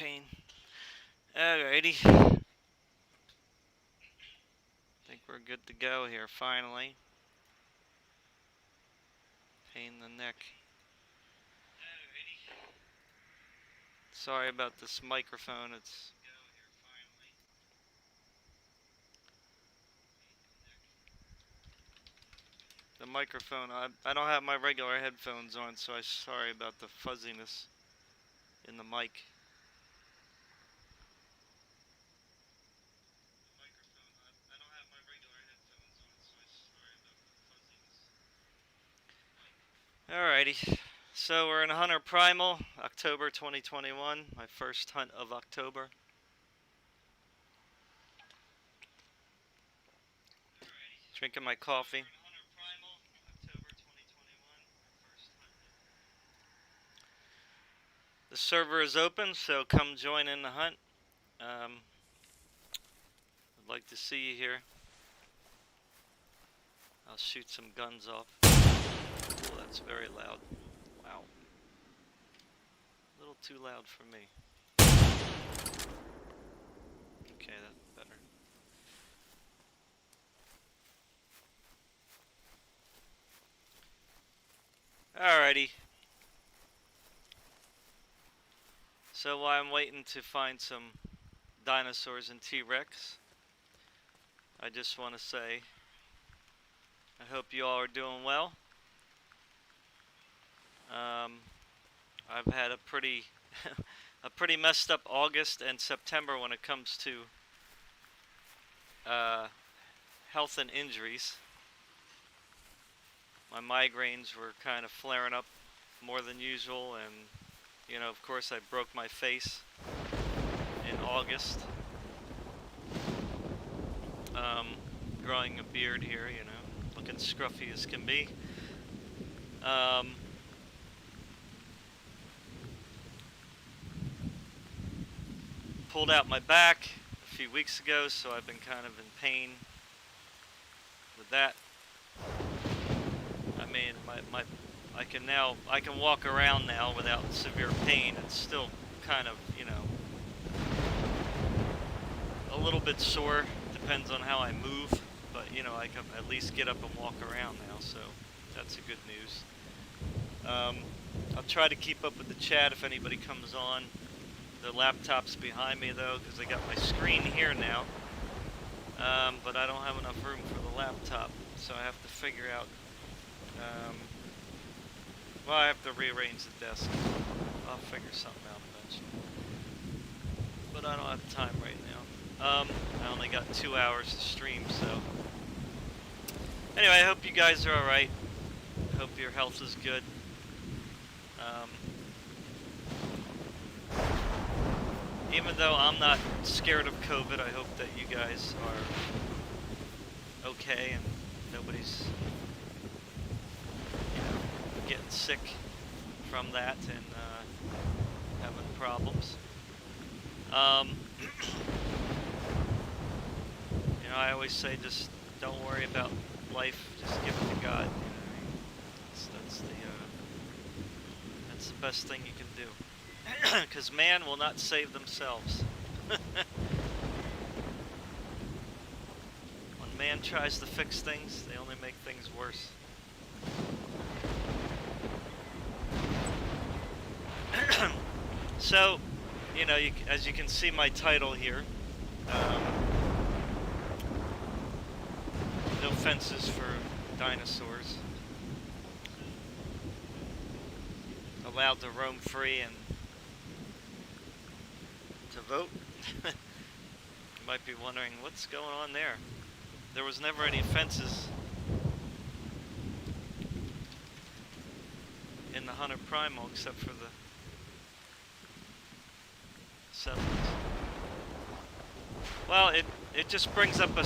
pain. Alrighty. Think we're good to go here, finally. Pain in the neck. Alrighty. Sorry about this microphone, it's... The microphone, I don't have my regular headphones on, so I'm sorry about the fuzziness in the mic. Alrighty, so we're in Hunter Primal, October 2021, my first hunt of October. Drinking my coffee. The server is open, so come join in the hunt. I'd like to see you here. I'll shoot some guns off. Oh, that's very loud. Wow. A little too loud for me. Okay, that's better. Alrighty. So while I'm waiting to find some dinosaurs and T-Rex, I just want to say I hope you all are doing well. I've had a pretty a pretty messed up August and September when it comes to health and injuries. My migraines were kind of flaring up more than usual, and you know, of course I broke my face in August. Growing a beard here, you know, looking scruffy as can be. Pulled out my back a few weeks ago, so I've been kind of in pain with that. I mean, I can walk around now without severe pain. It's still kind of, you know, a little bit sore, depends on how I move, but you know, I can at least get up and walk around now, so that's a good news. I'll try to keep up with the chat if anybody comes on. The laptop's behind me though, because I got my screen here now, but I don't have enough room for the laptop, so I have to figure out, well, I have to rearrange the desk. I'll figure something out eventually, but I don't have time right now. I only got 2 hours to stream, so anyway, I hope you guys are alright. I hope your health is good. Even though I'm not scared of COVID, I hope that you guys are okay and nobody's, you know, getting sick from that and having problems. You know, I always say just don't worry about life, just give it to God. You know, that's the best thing you can do. Because man will not save themselves. When man tries to fix things, they only make things worse. So, you know, as you can see my title here, no fences for dinosaurs. Allowed to roam free and to vote. You might be wondering what's going on there. There was never any fences in the Hunter Primal except for the settlers. Well, it just brings up a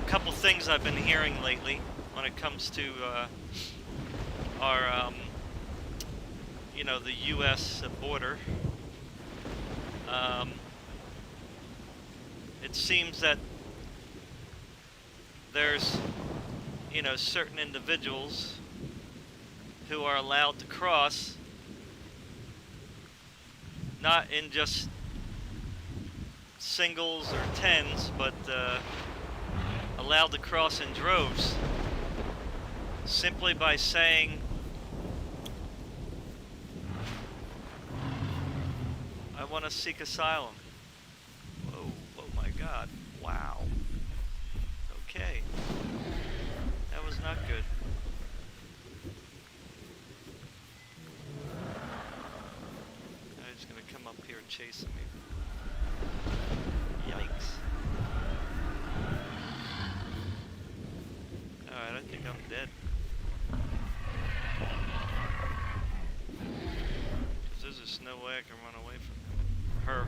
couple things I've been hearing lately when it comes to our you know, the U.S. border. It seems that there's, you know, certain individuals who are allowed to cross, not in just singles or tens, but allowed to cross in droves simply by saying, I want to seek asylum. Whoa, oh my God, wow. Okay, that was not good. Now he's gonna come up here chasing me. Yikes. Alright, I think I'm dead. Because there's just no way I can run away from her.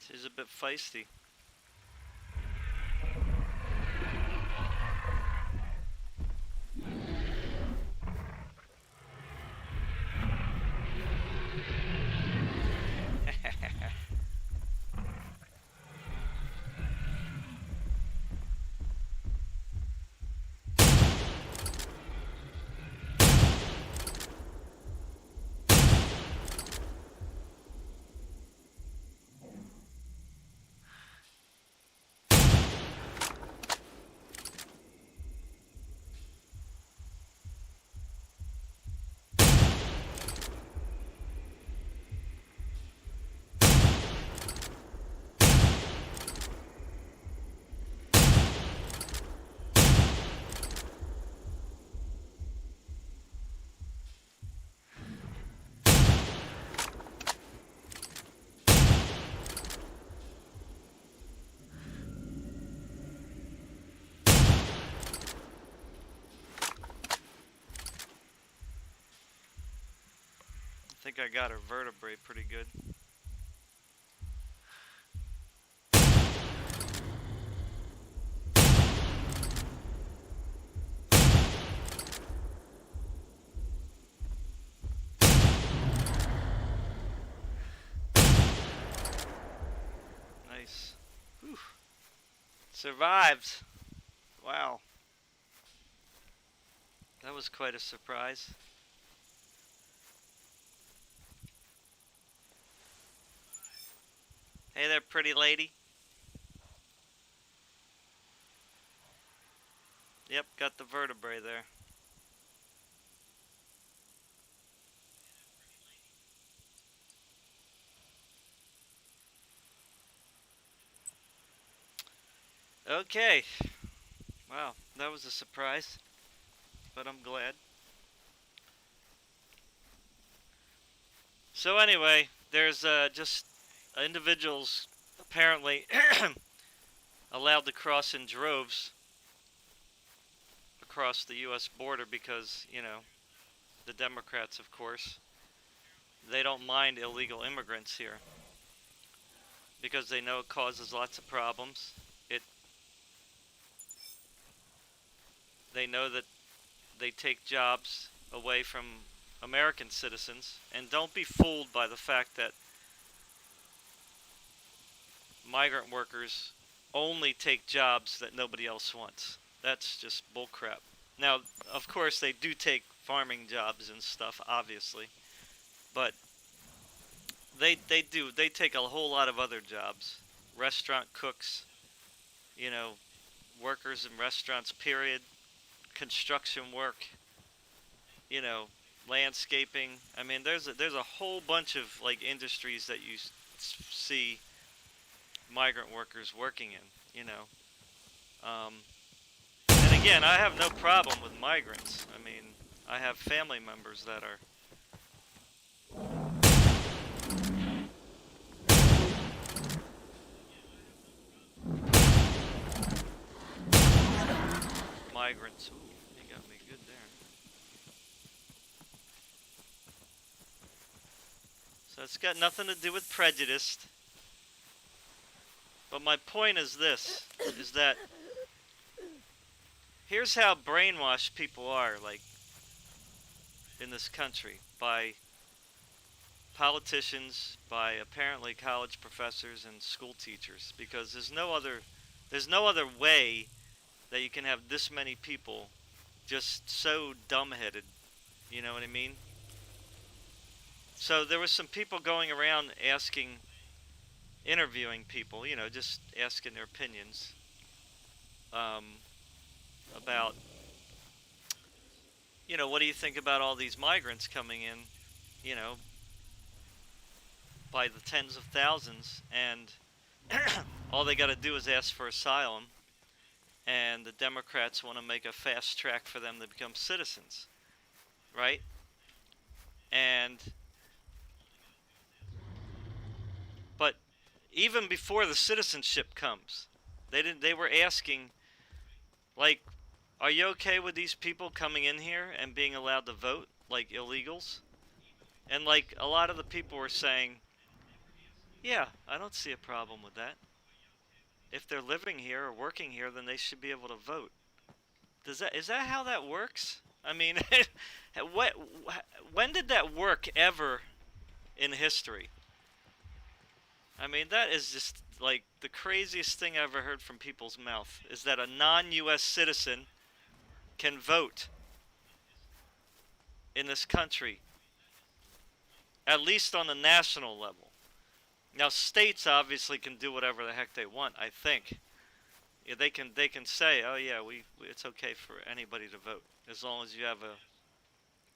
She's a bit feisty. I think I got her vertebrae pretty good. Nice. Whew. Survived. Wow. That was quite a surprise. Hey there, pretty lady. Yep, got the vertebrae there. Okay. Wow, that was a surprise, but I'm glad. So anyway, there's just individuals apparently allowed to cross in droves across the U.S. border because, you know, the Democrats, of course, they don't mind illegal immigrants here because they know it causes lots of problems. They know that they take jobs away from American citizens, and don't be fooled by the fact that migrant workers only take jobs that nobody else wants. That's just bullcrap. Now, of course, they do take farming jobs and stuff, obviously, but they take a whole lot of other jobs. Restaurant cooks, you know, workers in restaurants, period. Construction work, you know, landscaping. I mean, there's a whole bunch of like industries that you see migrant workers working in, you know. And again, I have no problem with migrants. I mean, I have family members that are migrants. Ooh, you got me good there. So it's got nothing to do with prejudice. But my point is this, is that here's how brainwashed people are, like, in this country, by politicians, by apparently college professors and school teachers, because there's no other way that you can have this many people just so dumbheaded. You know what I mean? So there was some people going around asking, interviewing people, just asking their opinions, um, about, what do you think about all these migrants coming in, you know, by the tens of thousands, and all they got to do is ask for asylum, and the Democrats want to make a fast track for them to become citizens, right? And but even before the citizenship comes, they were asking, like, are you okay with these people coming in here and being allowed to vote like illegals? And like a lot of the people were saying, yeah, I don't see a problem with that. If they're living here or working here, then they should be able to vote. Is that how that works? I mean, what when did that work ever in history? I mean, that is just like the craziest thing I ever heard from people's mouth, is that a non-US citizen can vote in this country, at least on the national level. Now, states obviously can do whatever the heck they want, I think. Yeah, they can say, "Oh yeah, it's okay for anybody to vote as long as you have a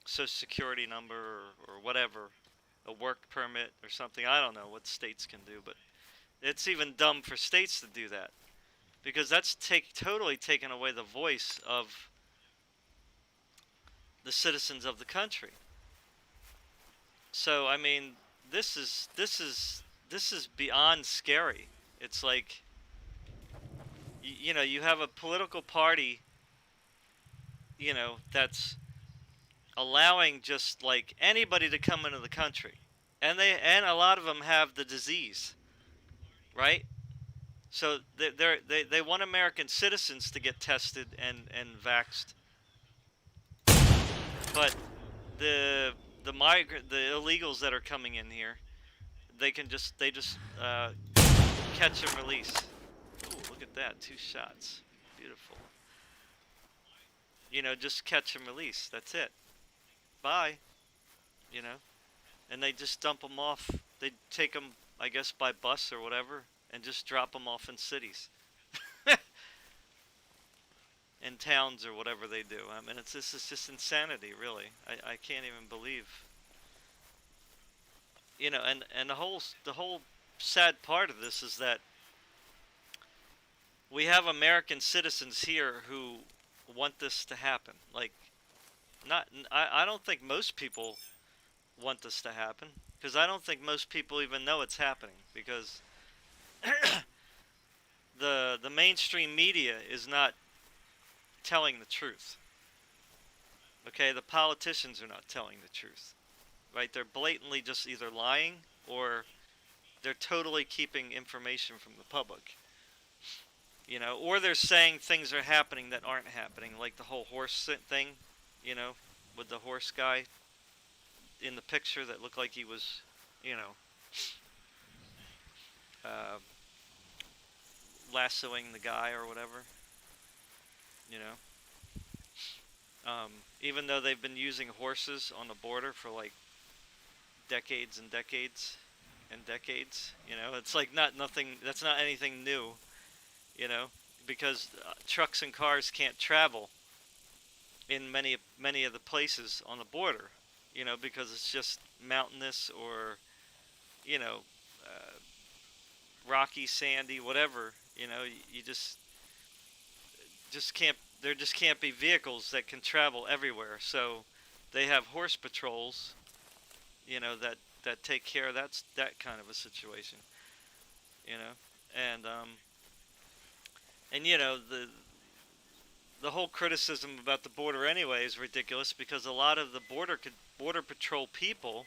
social security number or whatever, a work permit or something." I don't know what states can do, but it's even dumb for states to do that, because that's totally taken away the voice of the citizens of the country. So I mean, this is beyond scary. It's like, you have a political party, that's allowing just like anybody to come into the country, and a lot of them have the disease, right? So they want American citizens to get tested and vaxxed, but the the illegals that are coming in here, they just catch and release. Ooh, look at that, 2 shots, beautiful. Just catch and release. That's it. Bye. You know, and they just dump them off. They take them, I guess, by bus or whatever, and just drop them off in cities, in towns or whatever they do. I mean, this is just insanity, really. I can't even believe. And the whole sad part of this is that we have American citizens here who want this to happen. Like, not I don't think most people want this to happen, because I don't think most people even know it's happening, because the mainstream media is not telling the truth. Okay, the politicians are not telling the truth. Right? They're blatantly just either lying, or they're totally keeping information from the public. Or they're saying things are happening that aren't happening, like the whole horse thing, you know, with the horse guy in the picture that looked like he was, you know, uh, lassoing the guy or whatever, you know. Even though they've been using horses on the border for like decades and decades and decades, it's like nothing. That's not anything new, because trucks and cars can't travel in many of the places on the border, because it's just mountainous, or you know, uh, rocky, sandy, whatever. You just can't. There just can't be vehicles that can travel everywhere. So they have horse patrols, that take care of that kind of a situation. You know, and the whole criticism about the border anyway is ridiculous, because a lot of the border patrol people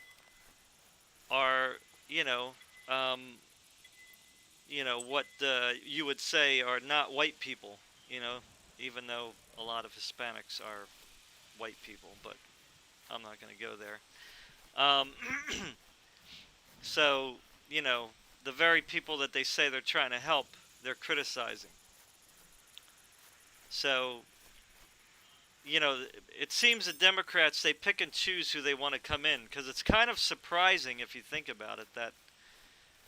are, um, what you would say are not white people. even though a lot of Hispanics are white people, but I'm not going to go there. Um, so, you know, the very people that they say they're trying to help, they're criticizing. So, you know, it seems the Democrats, they pick and choose who they want to come in, because it's kind of surprising if you think about it that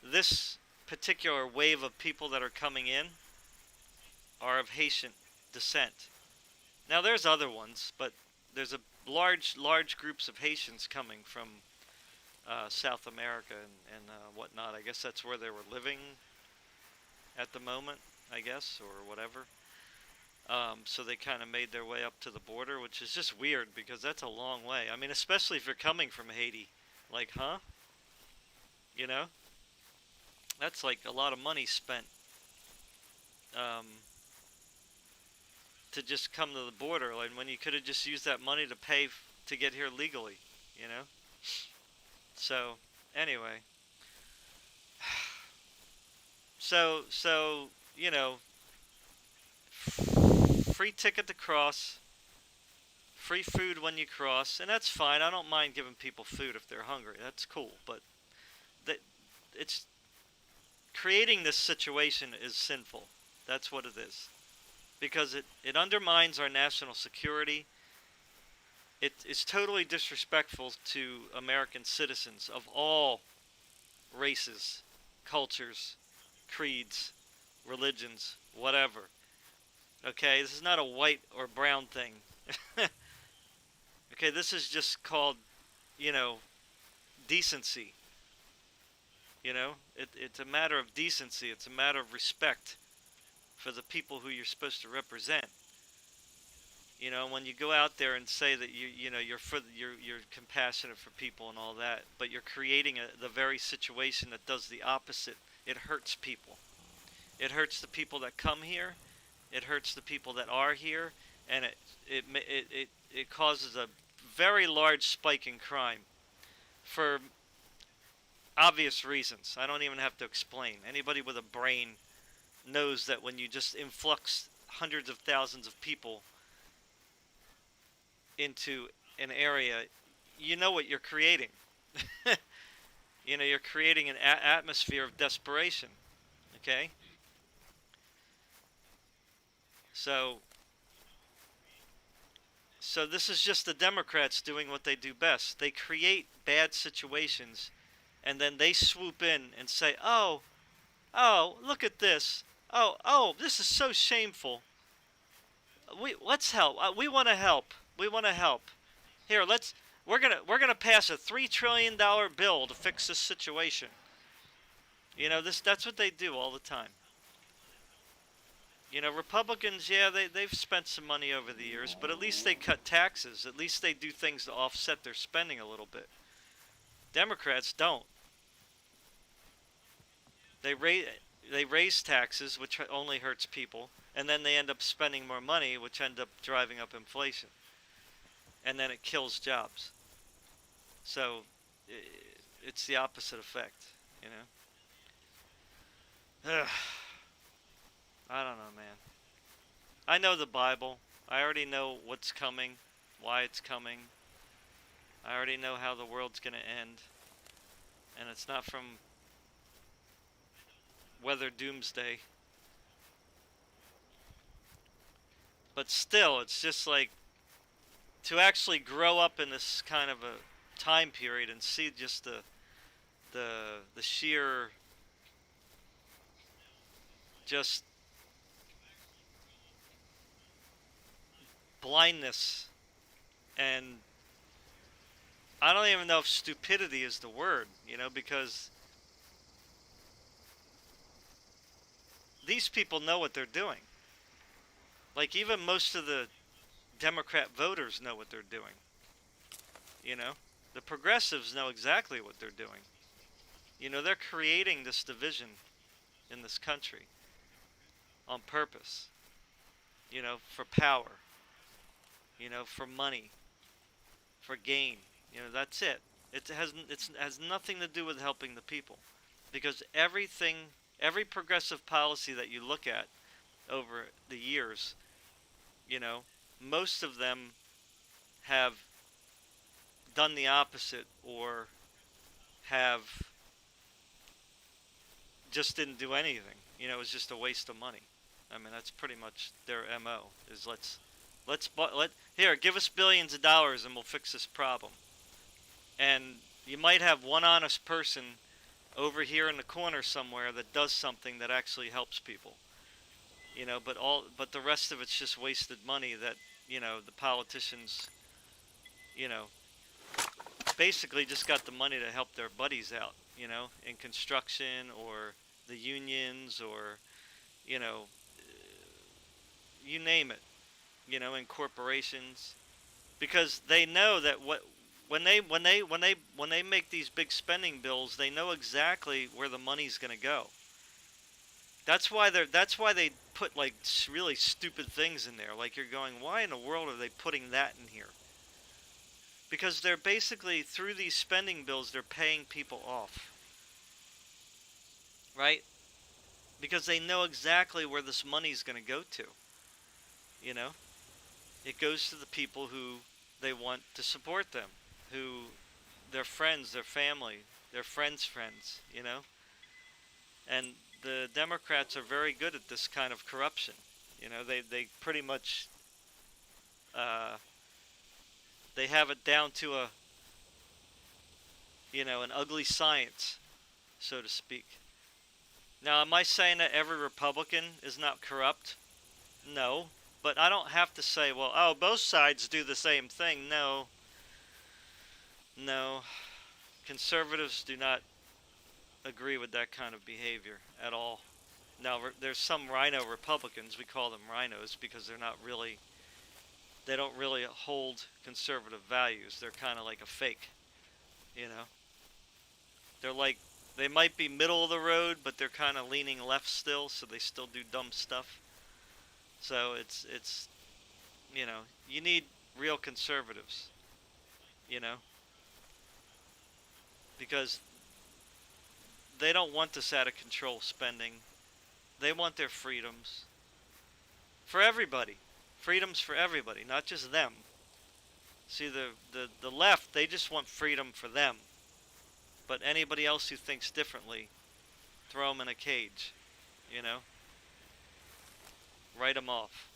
this particular wave of people that are coming in are of Haitian descent. Now, there's other ones, but there's a large groups of Haitians coming from South America and whatnot. I guess that's where they were living at the moment, I guess, or whatever. So they kind of made their way up to the border, which is just weird because that's a long way. I mean, especially if you're coming from Haiti. Like, huh? You know? That's like a lot of money spent um, to just come to the border, like when you could have just used that money to pay to get here legally, you know? So, anyway. So, you know, free ticket to cross, free food when you cross, and that's fine. I don't mind giving people food if they're hungry. That's cool, but that it's creating this situation is sinful. That's what it is. Because it undermines our national security. It's totally disrespectful to American citizens of all races, cultures, creeds, religions, whatever. Okay, this is not a white or brown thing. Okay, this is just called, you know, decency. You know, it's a matter of decency. It's a matter of respect for the people who you're supposed to represent. You know, when you go out there and say that you know you're compassionate for people and all that, but you're creating the very situation that does the opposite. It hurts people. It hurts the people that come here. It hurts the people that are here, and it causes a very large spike in crime for obvious reasons. I don't even have to explain. Anybody with a brain knows that when you just influx hundreds of thousands of people into an area, you know what you're creating. You know, you're creating an atmosphere of desperation. Okay? So, so this is just the Democrats doing what they do best. They create bad situations, and then they swoop in and say, "Oh, oh, look at this. Oh, this is so shameful. Let's help. We want to help. We want to help. Here, we're gonna pass a $3 trillion bill to fix this situation." You know, that's what they do all the time. You know, Republicans, yeah, they've spent some money over the years, but at least they cut taxes. At least they do things to offset their spending a little bit. Democrats don't. They raise they raise taxes, which only hurts people, and then they end up spending more money, which end up driving up inflation, and then it kills jobs. So it's the opposite effect, you know. Ugh, I don't know, man. I know the Bible. I already know what's coming, why it's coming. I already know how the world's going to end. And it's not from weather doomsday. But still, it's just like to actually grow up in this kind of a time period and see just the sheer just blindness, and I don't even know if stupidity is the word, you know, because these people know what they're doing. Like, even most of the Democrat voters know what they're doing, you know? The progressives know exactly what they're doing. You know, they're creating this division in this country on purpose, you know, for power, you know, for money, for gain. You know, that's it. It has nothing to do with helping the people, because every progressive policy that you look at over the years You know, most of them have done the opposite or have just didn't do anything. You know, it was just a waste of money. I mean, that's pretty much their MO is let here, give us billions of dollars and we'll fix this problem. And you might have one honest person over here in the corner somewhere that does something that actually helps people. You know, but the rest of it's just wasted money that, you know, the politicians, you know, basically just got the money to help their buddies out, you know, in construction or the unions or, you know, you name it, you know, in corporations, because they know that when they make these big spending bills, they know exactly where the money's going to go. That's why they put like really stupid things in there. Like you're going, why in the world are they putting that in here? Because they're basically through these spending bills, they're paying people off, right? Because they know exactly where this money's going to go to. You know, it goes to the people who they want to support them, who their friends, their family, their friends' friends. You know, and the Democrats are very good at this kind of corruption. You know, they pretty much uh, they have it down to a, you know, an ugly science, so to speak. Now, am I saying that every Republican is not corrupt? No, but I don't have to say, well, oh, both sides do the same thing. No, no, conservatives do not agree with that kind of behavior at all. Now, there's some rhino Republicans. We call them rhinos because they don't really hold conservative values. They're kind of like a fake, you know. They're like they might be middle of the road, but they're kind of leaning left still, so they still do dumb stuff. So it's you know, you need real conservatives, you know, because they don't want this out of control spending. They want their freedoms for everybody. Freedoms for everybody, not just them. See, the left, they just want freedom for them. But anybody else who thinks differently, throw them in a cage, you know? Write them off.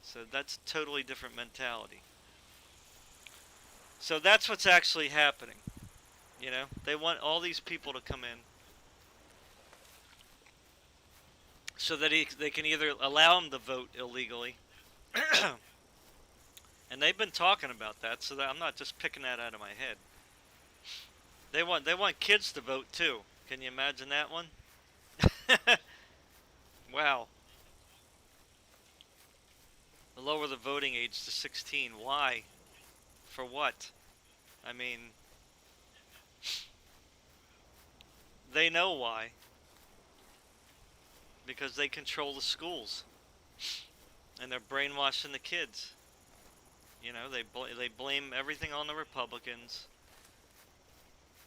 So that's a totally different mentality. So that's what's actually happening, you know? They want all these people to come in so that they can either allow them to vote illegally, and they've been talking about that, so that I'm not just picking that out of my head. They want kids to vote too. Can you imagine that one? Wow. Lower the voting age to 16. Why? For what? I mean, they know why. Because they control the schools. And they're brainwashing the kids. You know, they blame everything on the Republicans.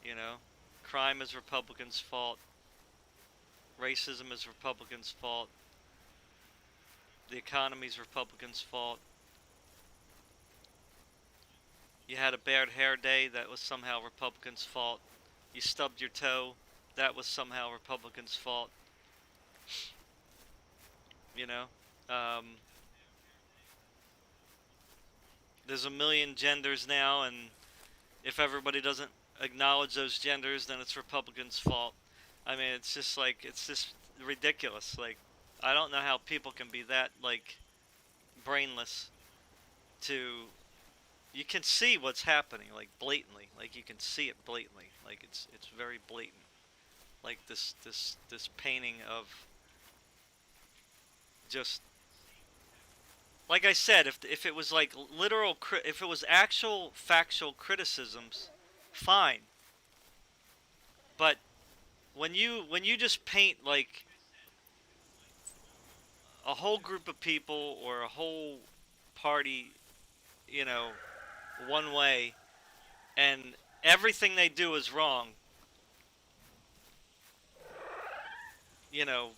You know, crime is Republicans' fault. Racism is Republicans' fault. The economy's Republicans' fault. You had a bad hair day, that was somehow Republicans' fault. You stubbed your toe, that was somehow Republicans' fault. You know, um, there's a million genders now, and if everybody doesn't acknowledge those genders, then it's Republicans' fault. I mean, it's just ridiculous. Like, I don't know how people can be that, like, brainless to, you can see what's happening, like, blatantly. Like, you can see it blatantly. Like, it's very blatant. Like, this painting of just, like I said, if it was like literal, if it was actual factual criticisms, fine. But when you just paint like a whole group of people or a whole party, you know, one way, and everything they do is wrong, you know,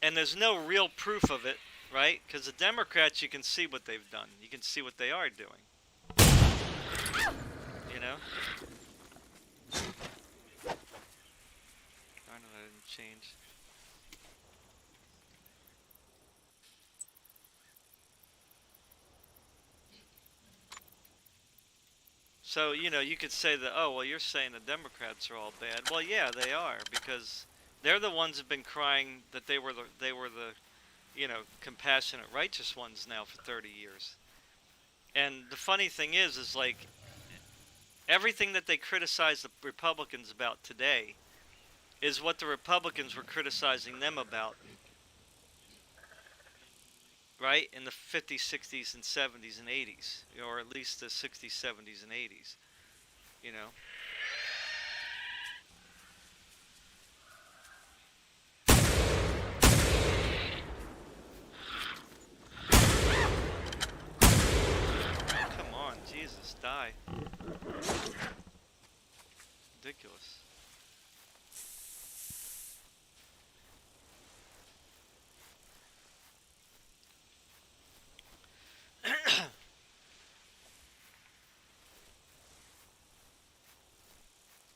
and there's no real proof of it, right? Because the Democrats, you can see what they've done. You can see what they are doing. You know? I know that didn't change. So, you know, you could say that, oh, well, you're saying the Democrats are all bad. Well, yeah, they are, because they're the ones who've been crying that they were the, you know, compassionate, righteous ones now for 30 years. And the funny thing is like everything that they criticize the Republicans about today is what the Republicans were criticizing them about, right? In the 50s, 60s, and 70s and 80s, or at least the 60s, 70s, and 80s, you know? Come on, Jesus, die. Ridiculous.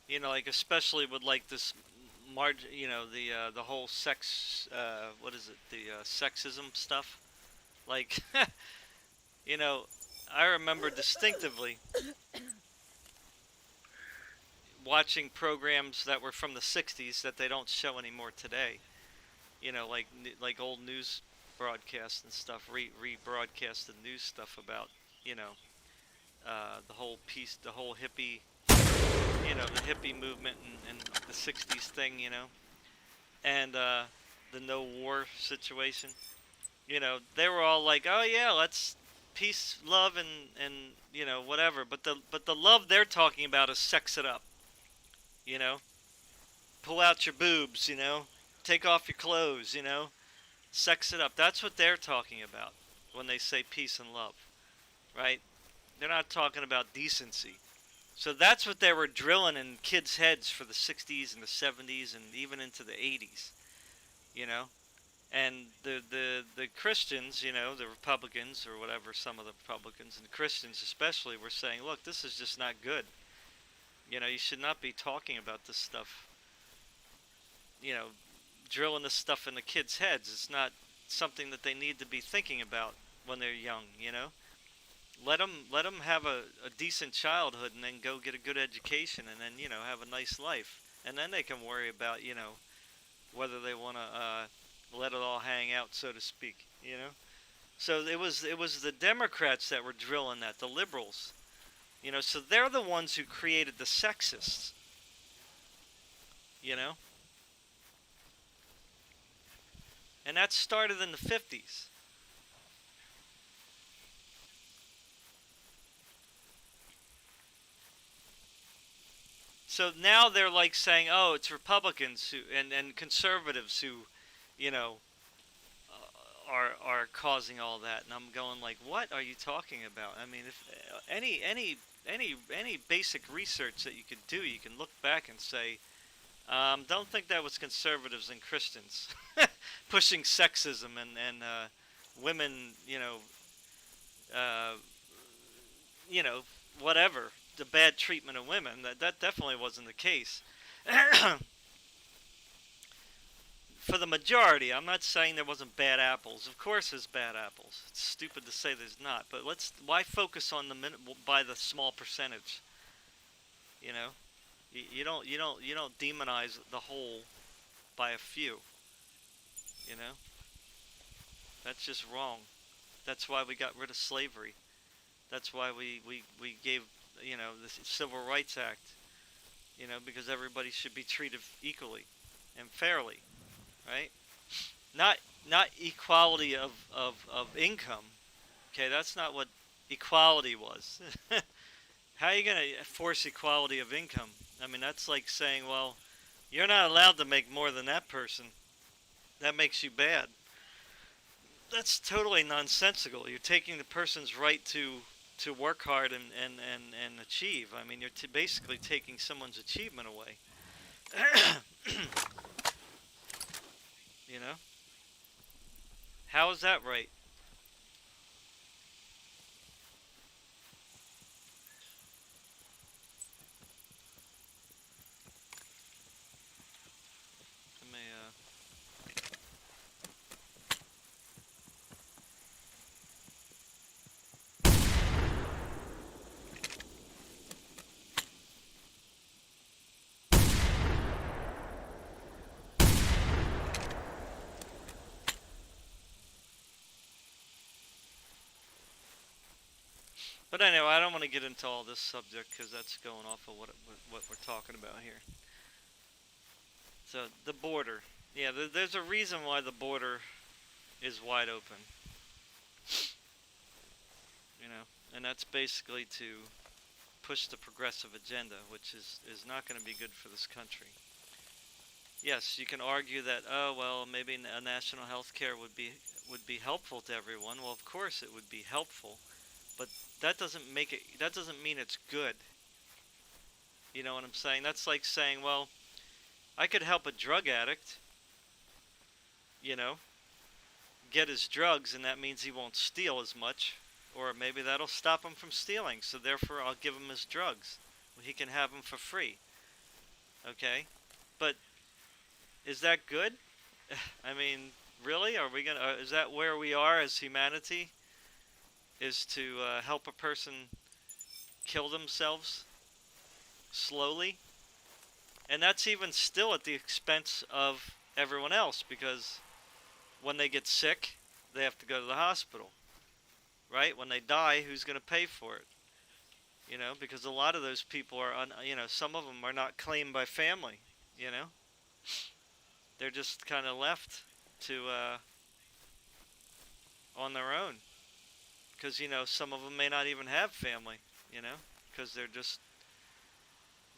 You know, like especially with like this you know, the whole sex, what is it, the sexism stuff. Like, you know, I remember distinctively watching programs that were from the '60s that they don't show anymore today. You know, like old news broadcasts and stuff, rebroadcasted news stuff about, you know, the whole hippie, you know, the hippie movement and the '60s thing, you know, and the no war situation. You know, they were all like, "Oh yeah, let's peace, love, and you know whatever." But the love they're talking about is sex it up. You know, pull out your boobs. You know, take off your clothes. You know, sex it up. That's what they're talking about when they say peace and love, right? They're not talking about decency. So that's what they were drilling in kids' heads for the '60s and the '70s and even into the '80s. You know, and the Christians, you know, the Republicans or whatever, some of the Republicans and the Christians especially were saying, look, this is just not good. You know, you should not be talking about this stuff. You know, drilling this stuff in the kids' heads. It's not something that they need to be thinking about when they're young. You know, let them have a decent childhood and then go get a good education and then you know have a nice life and then they can worry about you know whether they want to let it all hang out, so to speak. You know. So it was the Democrats that were drilling that, the liberals. You know, so they're the ones who created the sexists. You know, and that started in the '50s. So now they're like saying, oh, it's Republicans who and conservatives who, you know, are causing all that. And I'm going like, what are you talking about? I mean, if any basic research that you could do, you can look back and say, don't think that was conservatives and Christians pushing sexism and women, uh, you know, whatever the bad treatment of women. That definitely wasn't the case. For the majority, I'm not saying there wasn't bad apples. Of course, there's bad apples. It's stupid to say there's not. But why focus on by the small percentage? You know, you don't demonize the whole by a few. You know, that's just wrong. That's why we got rid of slavery. That's why we gave the Civil Rights Act. You know, because everybody should be treated equally and fairly, right? Not not equality of income. Okay, that's not what equality was. How are you going to force equality of income? I mean, that's like saying, well, you're not allowed to make more than that person. That makes you bad. That's totally nonsensical. You're taking the person's right to work hard and achieve. I mean, you're basically taking someone's achievement away. you know? How is that right? Let me, But anyway, I don't want to get into all this subject because that's going off of what we're talking about here. So the border, yeah, there's a reason why the border is wide open, you know, and that's basically to push the progressive agenda, which is not going to be good for this country. Yes, you can argue that, oh well, maybe a national health care would be helpful to everyone. Well, of course it would be helpful, but that doesn't mean it's good. You know what I'm saying? That's like saying, well, I could help a drug addict, you know, get his drugs, and that means he won't steal as much, or maybe that'll stop him from stealing. So therefore, I'll give him his drugs. He can have them for free. Okay, but is that good? I mean, really? Are we gonna? Is that where we are as humanity? Is to help a person kill themselves slowly, and that's even still at the expense of everyone else because when they get sick, they have to go to the hospital, right? When they die, who's going to pay for it? You know, because a lot of those people are, some of them are not claimed by family. You know, they're just kind of left to on their own because some of them may not even have family. You know, because they're just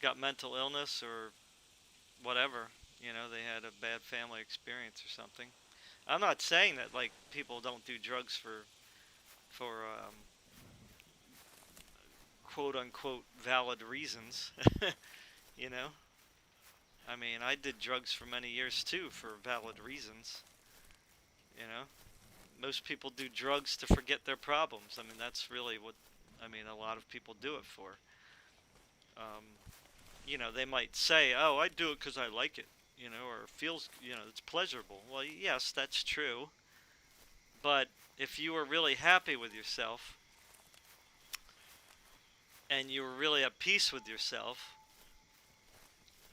got mental illness or whatever. You know, they had a bad family experience or something. I'm not saying that like people don't do drugs for quote unquote valid reasons. You know, I mean, I did drugs for many years too for valid reasons. You know, most people do drugs to forget their problems. I mean, that's really what a lot of people do it for. Um, they might say, "Oh, I do it because I like it," or it feels, it's pleasurable. Well, yes, that's true. But if you were really happy with yourself and you were really at peace with yourself,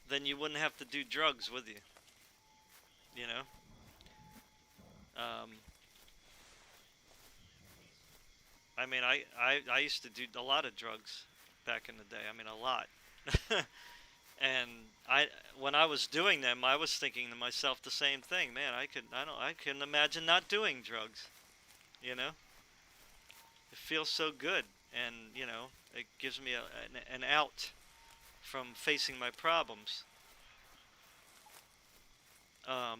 then you wouldn't have to do drugs, would you? You know? Um, I used to do a lot of drugs back in the day. I mean, a lot. And when I was doing them, I was thinking to myself the same thing. Man, I couldn't imagine not doing drugs. You know? It feels so good, and it gives me an out from facing my problems. Um,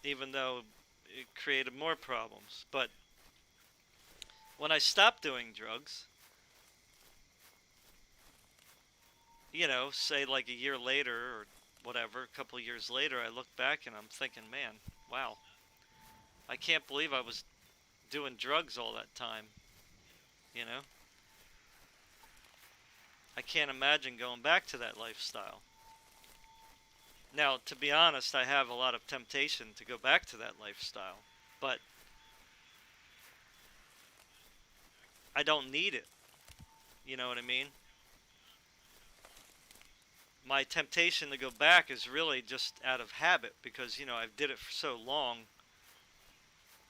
Even though it created more problems. But when I stopped doing drugs, say like a year later or whatever, a couple of years later, I look back and I'm thinking, man, wow, I can't believe I was doing drugs all that time. You know, I can't imagine going back to that lifestyle. Now, to be honest, I have a lot of temptation to go back to that lifestyle, but I don't need it. You know what I mean? My temptation to go back is really just out of habit because I've did it for so long.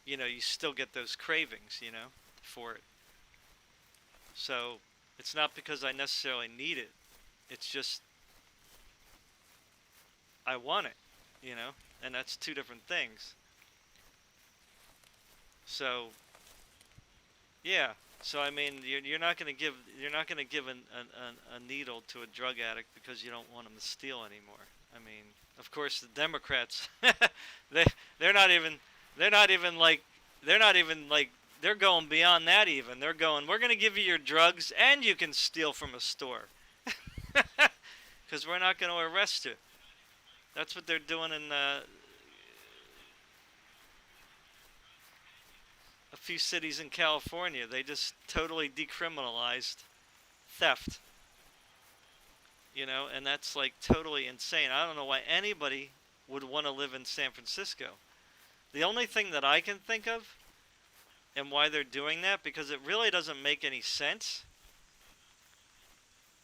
You still get those cravings, for it. So it's not because I necessarily need it. It's just I want it, and that's two different things. So yeah. So I mean, you're not gonna give a needle to a drug addict because you don't want him to steal anymore. I mean, of course, the Democrats, they they're not even they're not even like they're not even like they're going beyond that even. They're going, we're gonna give you your drugs and you can steal from a store because we're not gonna arrest you. That's what they're doing in few cities in California, they just totally decriminalized theft. You know, and that's like totally insane. I don't know why anybody would want to live in San Francisco. The only thing that I can think of and why they're doing that, because it really doesn't make any sense,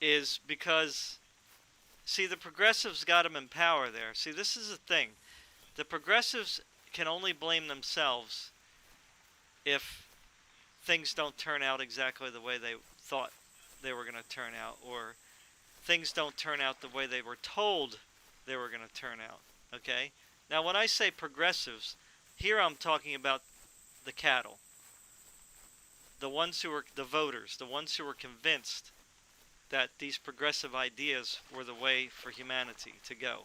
is because, see, the progressives got them in power there. See, this is the thing. The progressives can only blame themselves if things don't turn out exactly the way they thought they were going to turn out, or things don't turn out the way they were told they were going to turn out. Okay? Now, when I say progressives, here I'm talking about the cattle. The ones who were the voters, the ones who were convinced that these progressive ideas were the way for humanity to go.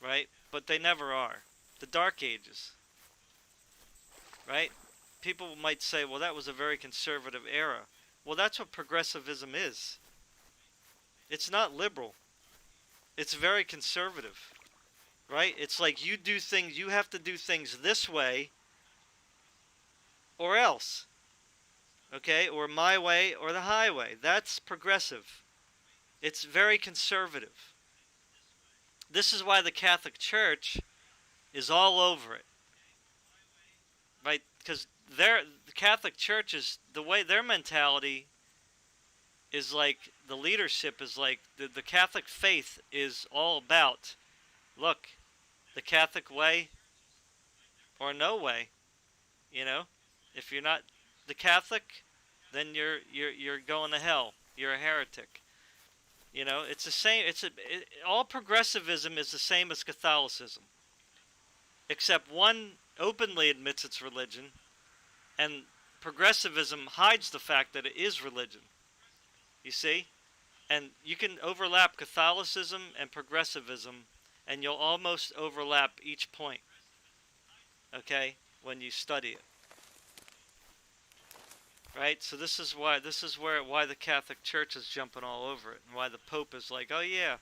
Right? But they never are. The Dark Ages. Right? People might say, well, that was a very conservative era. Well, that's what progressivism is. It's not liberal. It's very conservative. Right? It's like you do things, you have to do things this way or else. Okay? Or my way or the highway. That's progressive. It's very conservative. This is why the Catholic Church is all over it. Right? Because the Catholic Church is, the way their mentality is like, the leadership is like, the Catholic faith is all about, look, the Catholic way or no way. You know? If you're not the Catholic, then you're going to hell. You're a heretic. You know, it's the same. All progressivism is the same as Catholicism, except one openly admits it's religion, and progressivism hides the fact that it is religion. You see, and you can overlap Catholicism and progressivism, and you'll almost overlap each point. Okay, when you study it. Right? So this is why the Catholic Church is jumping all over it, and why the Pope is like, oh yeah,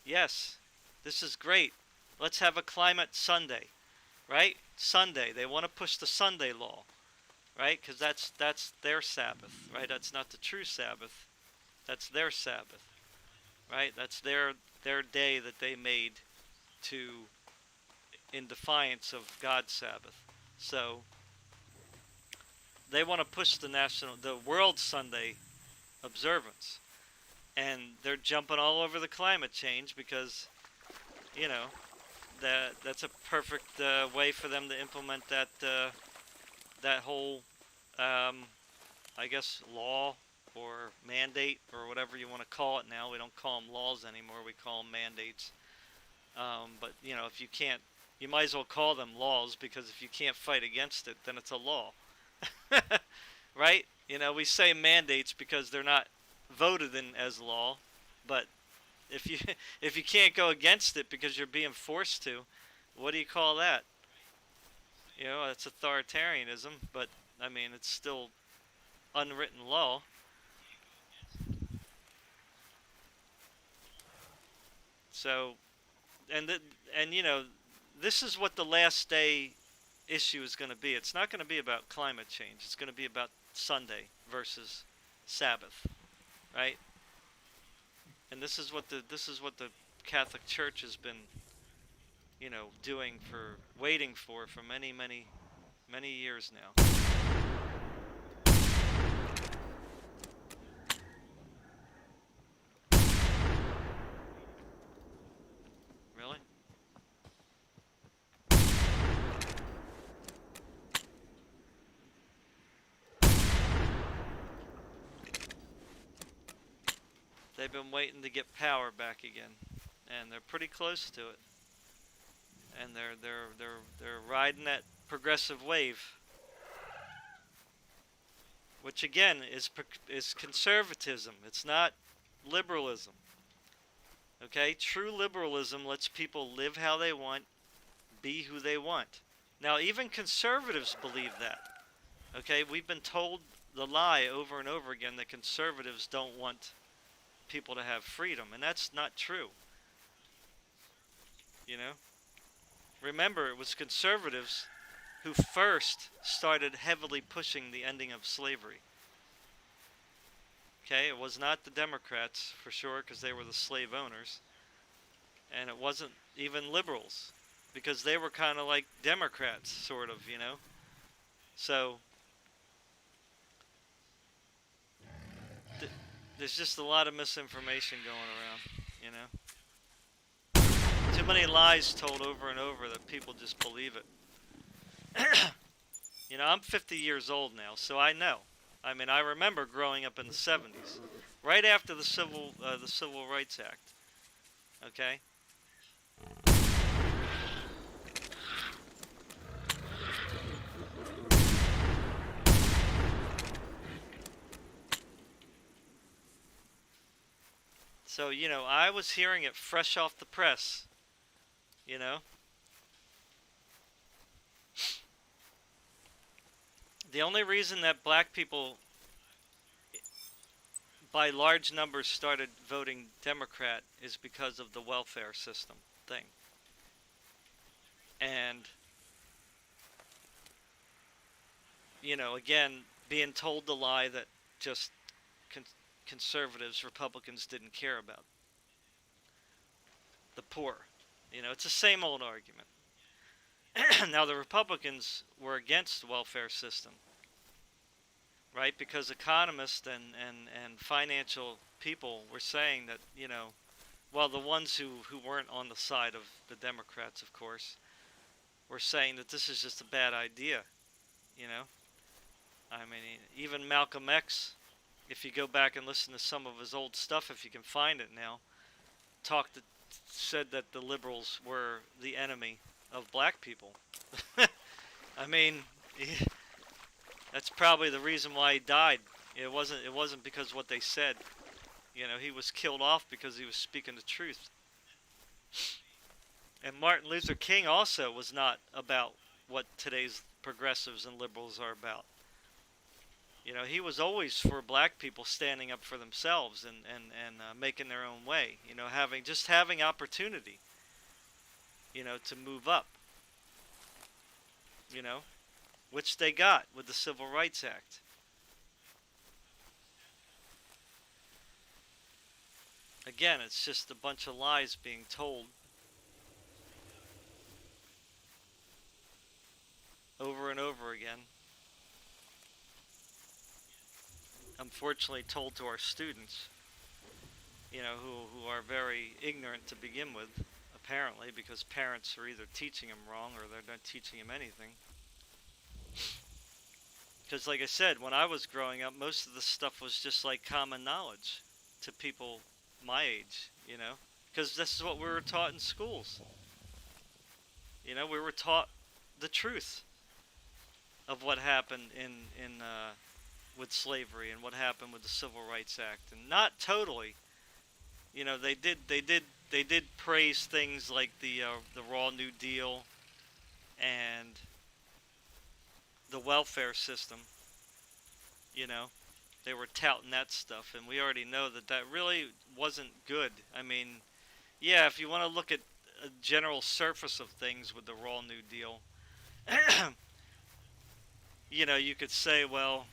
yes, this is great. Let's have a climate Sunday, right? Sunday. They want to push the Sunday law, right? Because that's their Sabbath, right? That's not the true Sabbath. That's their Sabbath, right? That's their day that they made in defiance of God's Sabbath. So they want to push the World Sunday observance, and they're jumping all over the climate change because, you know, that's a perfect way for them to implement that whole, I guess, law or mandate or whatever you want to call it now. We don't call them laws anymore. We call them mandates. But you know, if you can't, you might as well call them laws, because if you can't fight against it, then it's a law. Right? You know, we say mandates because they're not voted in as law, but if you can't go against it because you're being forced to, what do you call that? You know, it's authoritarianism, but I mean, it's still unwritten law. So, and you know, this is what the last day issue is going to be. It's not going to be about climate change. It's going to be about Sunday versus Sabbath, right? And this is what the Catholic Church has been, you know, waiting for many, many, many years now. Really? They've been waiting to get power back again, and they're pretty close to it. And they're riding that progressive wave, which again is conservatism. It's not liberalism. Okay? True liberalism lets people live how they want, be who they want. Now, even conservatives believe that. Okay? We've been told the lie over and over again that conservatives don't want people to have freedom, and that's not true. You know? Remember, it was conservatives who first started heavily pushing the ending of slavery. Okay, it was not the Democrats, for sure, because they were the slave owners. And it wasn't even liberals, because they were kind of like Democrats, sort of, you know? So, there's just a lot of misinformation going around, you know? Too many lies told over and over that people just believe it. You know, I'm 50 years old now, so I know. I mean, I remember growing up in the 70s, right after the Civil Rights Act. Okay? So, you know, I was hearing it fresh off the press, you know? The only reason that black people, by large numbers, started voting Democrat is because of the welfare system thing. And, you know, again, being told the lie that just conservatives, Republicans didn't care about the poor. You know, it's the same old argument. Now, the Republicans were against the welfare system, right? Because economists and financial people were saying that, you know, well, the ones who weren't on the side of the Democrats, of course, were saying that this is just a bad idea, you know? I mean, even Malcolm X, if you go back and listen to some of his old stuff, if you can find it now, said that the liberals were the enemy of black people. I mean, that's probably the reason why he died. It wasn't because of what they said. You know, he was killed off because he was speaking the truth. And Martin Luther King also was not about what today's progressives and liberals are about. You know, he was always for black people standing up for themselves and making their own way. You know, having opportunity, you know, to move up. You know, which they got with the Civil Rights Act. Again, it's just a bunch of lies being told over and over again. Unfortunately told to our students, you know, who are very ignorant to begin with, apparently, because parents are either teaching them wrong or they're not teaching them anything. Because like I said, when I was growing up, most of the stuff was just like common knowledge to people my age, you know, because this is what we were taught in schools. You know, we were taught the truth of what happened in with slavery and what happened with the Civil Rights Act, and not totally. You know, they did praise things like the Raw New Deal and the welfare system. You know, they were touting that stuff, and we already know that that really wasn't good. I mean, yeah, if you want to look at a general surface of things with the Raw New Deal, you know, you could say, well,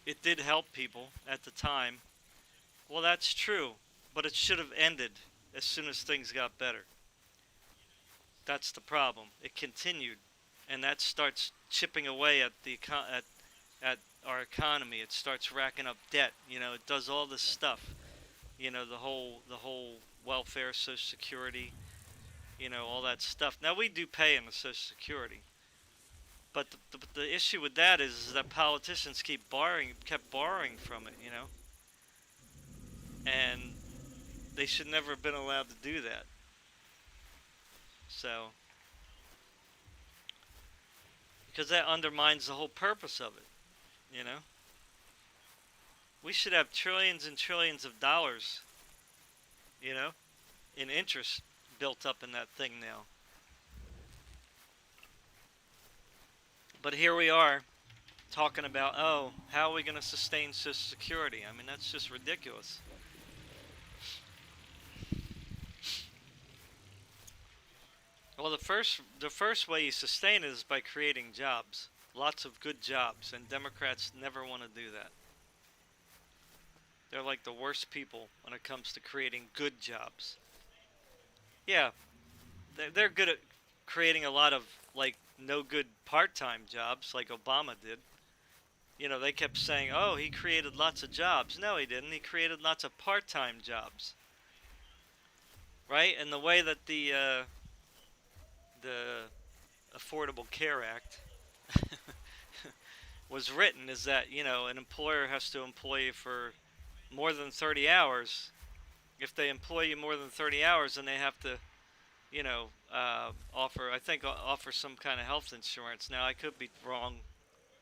it did help people at the time. Well, that's true, but it should have ended as soon as things got better. That's the problem. It continued, and that starts chipping away at at our economy. It starts racking up debt. You know, it does all this stuff. You know, the whole welfare, Social Security. You know, all that stuff. Now we do pay in the Social Security, but the issue with that is that politicians kept borrowing from it. You know, and they should never have been allowed to do that. So, because that undermines the whole purpose of it, you know? We should have trillions and trillions of dollars, you know, in interest built up in that thing now. But here we are talking about, oh, how are we going to sustain Social Security? I mean, that's just ridiculous. Well, the first way you sustain it is by creating jobs, lots of good jobs, and Democrats never want to do that. They're like the worst people when it comes to creating good jobs. Yeah, they're good at creating a lot of like no good part-time jobs, like Obama did. You know, they kept saying, "Oh, he created lots of jobs." No, he didn't. He created lots of part-time jobs, right? And the way that the Affordable Care Act was written is that, you know, an employer has to employ you for more than 30 hours. If they employ you more than 30 hours, then they have to, you know, offer some kind of health insurance. Now, I could be wrong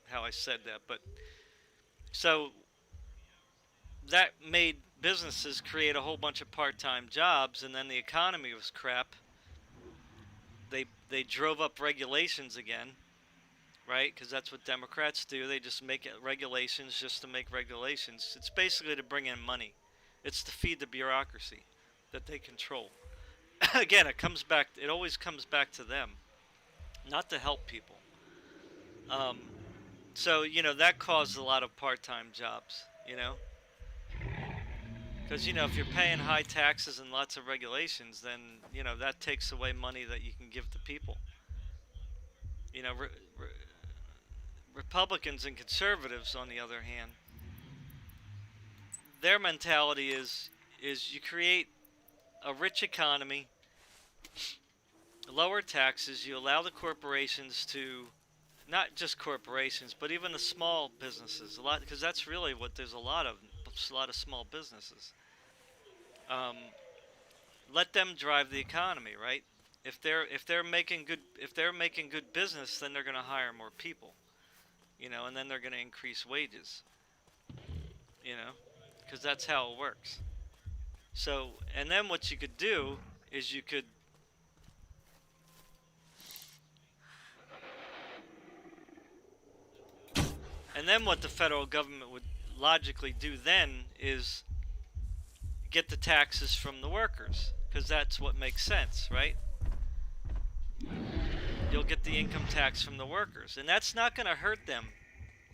how I said that, but so that made businesses create a whole bunch of part-time jobs, and then the economy was crap. They drove up regulations again, right? Because that's what Democrats do. They just make it regulations just to make regulations. It's basically to bring in money. It's to feed the bureaucracy that they control. Again, it always comes back to them, not to help people. Um, so, you know, that caused a lot of part-time jobs, you know? Because, you know, if you're paying high taxes and lots of regulations, then, you know, that takes away money that you can give to people. You know, Republicans and conservatives, on the other hand, their mentality is you create a rich economy, lower taxes, you allow the corporations to, not just corporations, but even the small businesses, a lot, because that's really what there's a lot of small businesses. Um, Let them drive the economy, right? If they're making good business, then they're going to hire more people, you know, and then they're going to increase wages, you know, because that's how it works. So, and then what you could do is and then what the federal government would logically do then is get the taxes from the workers, because that's what makes sense, right? You'll get the income tax from the workers, and that's not going to hurt them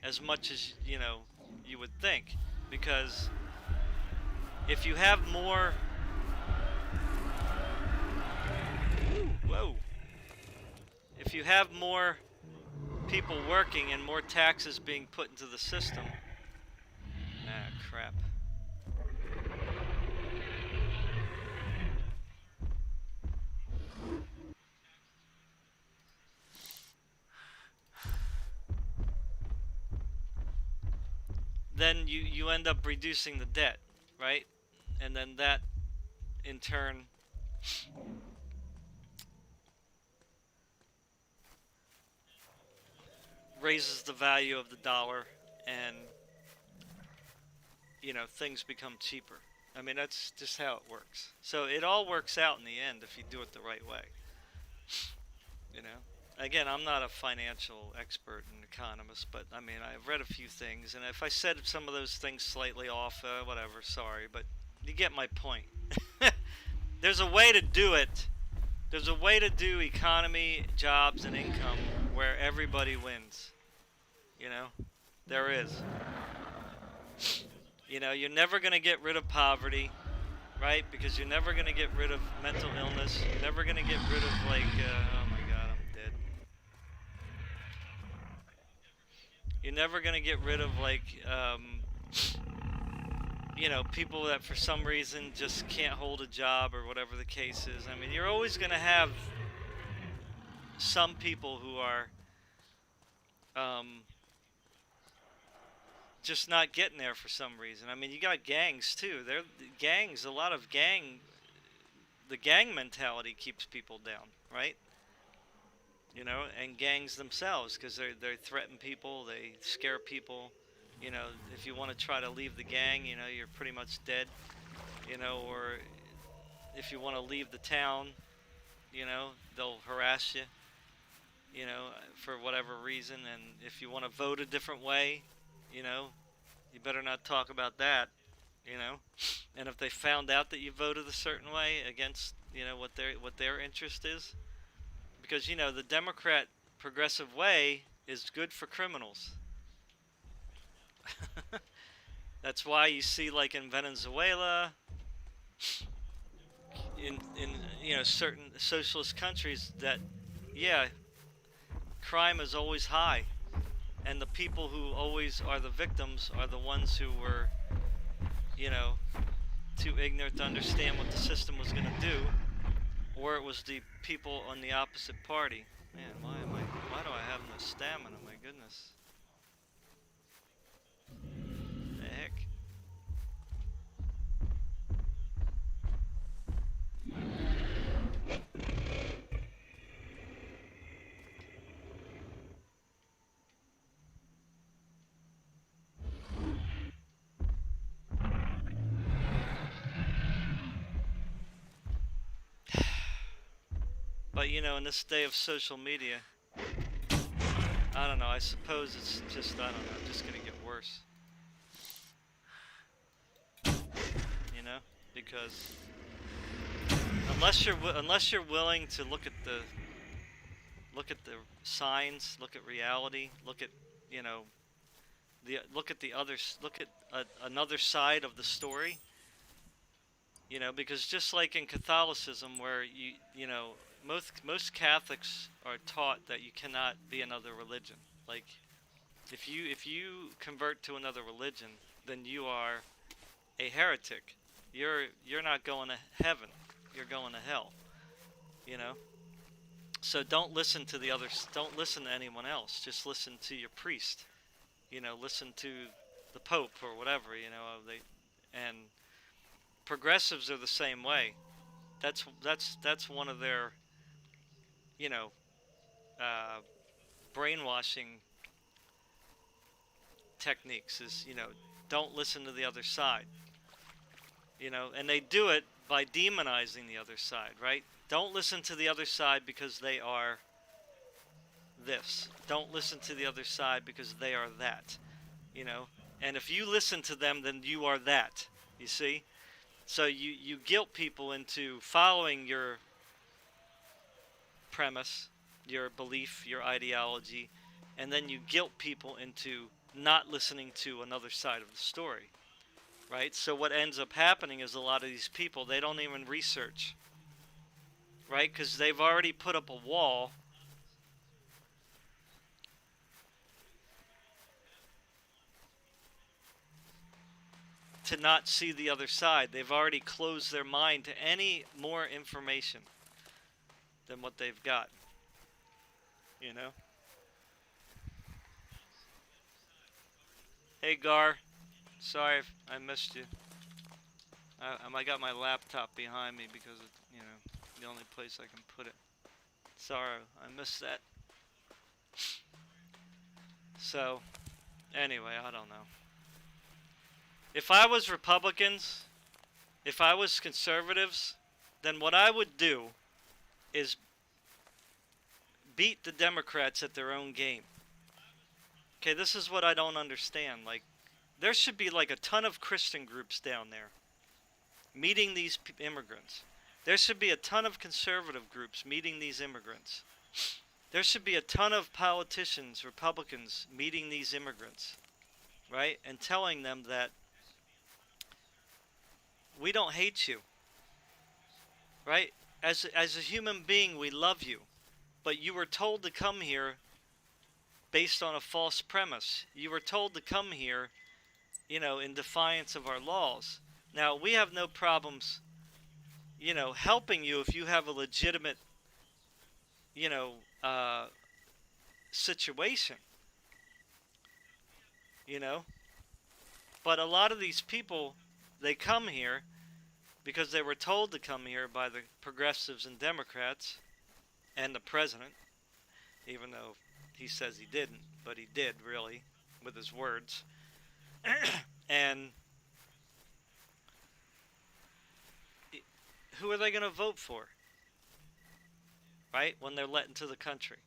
as much as, you know, you would think, because if you have more, whoa, if you have more people working and more taxes being put into the system, ah, crap. Then you end up reducing the debt, right? And then that in turn raises the value of the dollar, and, you know, things become cheaper. I mean, that's just how it works. So it all works out in the end if you do it the right way, you know. Again, I'm not a financial expert and economist, but I mean, I've read a few things, and if I said some of those things slightly off, whatever, sorry, but you get my point. There's a way to do it. There's a way to do economy, jobs, and income where everybody wins. You know, there is. You know, you're never going to get rid of poverty, right? Because you're never going to get rid of mental illness. You're never going to get rid of, like, oh my god, I'm dead. You're never going to get rid of, like, you know, people that for some reason just can't hold a job or whatever the case is. I mean, you're always going to have some people who are just not getting there for some reason. I mean, you got gangs too. Gangs, a lot of the gang mentality keeps people down, right? You know, and gangs themselves, because they threaten people, they scare people. You know, if you want to try to leave the gang, you know, you're pretty much dead. You know, or if you want to leave the town, you know, they'll harass you. You know, for whatever reason, and if you want to vote a different way, you know, you better not talk about that, you know. And if they found out that you voted a certain way against, you know, what their interest is, Because, you know, the Democrat progressive way is good for criminals. That's why you see, like in Venezuela, in you know, certain socialist countries, that, yeah, crime is always high, and the people who always are the victims are the ones who were, you know, too ignorant to understand what the system was going to do, or it was the people on the opposite party. Man, why do I have no stamina? My goodness. The heck? But, you know, in this day of social media, I don't know, I suppose it's just, I don't know, just gonna get worse. You know? Because unless you're willing to look at the signs, look at reality, look at, you know, look at another side of the story. You know, because just like in Catholicism, where you know, most Catholics are taught that you cannot be another religion. Like, if you convert to another religion, then you are a heretic. You're not going to heaven. You're going to hell. You know. So don't listen to the others. Don't listen to anyone else. Just listen to your priest. You know, listen to the Pope or whatever. You know, and progressives are the same way. That's one of their, you know, uh, brainwashing techniques is, you know, don't listen to the other side. You know, and they do it by demonizing the other side, right? Don't listen to the other side because they are this. Don't listen to the other side because they are that. You know, and if you listen to them, then you are that. You see? So you guilt people into following your premise, your belief, your ideology, and then you guilt people into not listening to another side of the story, right? So what ends up happening is a lot of these people, they don't even research, right? Because they've already put up a wall to not see the other side. They've already closed their mind to any more information than what they've got, you know? Hey Gar, sorry if I missed you. I got my laptop behind me because it's, you know, the only place I can put it. Sorry, I missed that. So, anyway, I don't know. If I was Republicans, if I was conservatives, then what I would do is beat the Democrats at their own game. Okay, this is what I don't understand. Like, there should be like a ton of Christian groups down there meeting these immigrants. There should be a ton of conservative groups meeting these immigrants. There should be a ton of politicians, Republicans, meeting these immigrants, right? And telling them that we don't hate you, right? As a human being, we love you. But you were told to come here based on a false premise. You were told to come here, you know, in defiance of our laws. Now, we have no problems, you know, helping you if you have a legitimate, you know, situation, you know. But a lot of these people, they come here because they were told to come here by the progressives and Democrats and the president, even though he says he didn't, but he did, really, with his words. And who are they going to vote for? Right? When they're let into the country.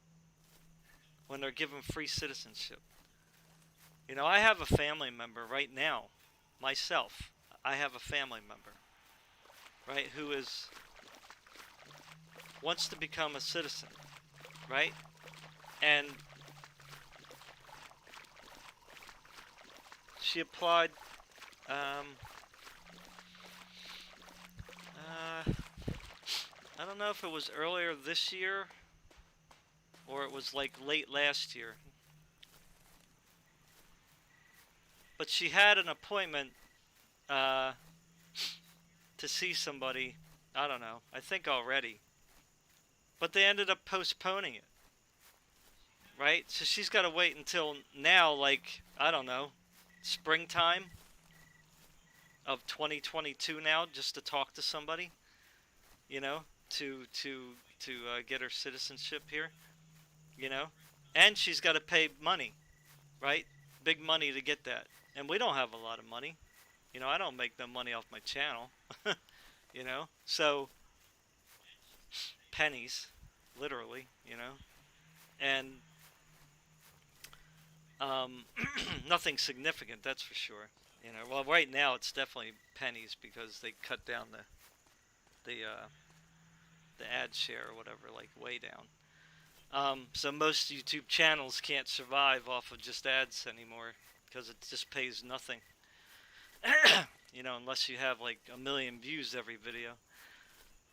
When they're given free citizenship. You know, I have a family member right now, myself. I have a family member, right, who wants to become a citizen. right? And she applied. Um, uh, I don't know if it was earlier this year or it was like late last year. But she had an appointment uh, to see somebody. I don't know. I think already. But they ended up postponing it. Right? So she's got to wait until now, like, I don't know, springtime of 2022 now, just to talk to somebody, you know, to get her citizenship here, you know, and she's got to pay money, right? Big money to get that, and we don't have a lot of money, you know. I don't make no money off my channel, you know, so pennies, literally, you know, and nothing significant, that's for sure. You know, well, right now it's definitely pennies because they cut down the ad share or whatever, like way down. So most YouTube channels can't survive off of just ads anymore because it just pays nothing. You know, unless you have like a million views every video.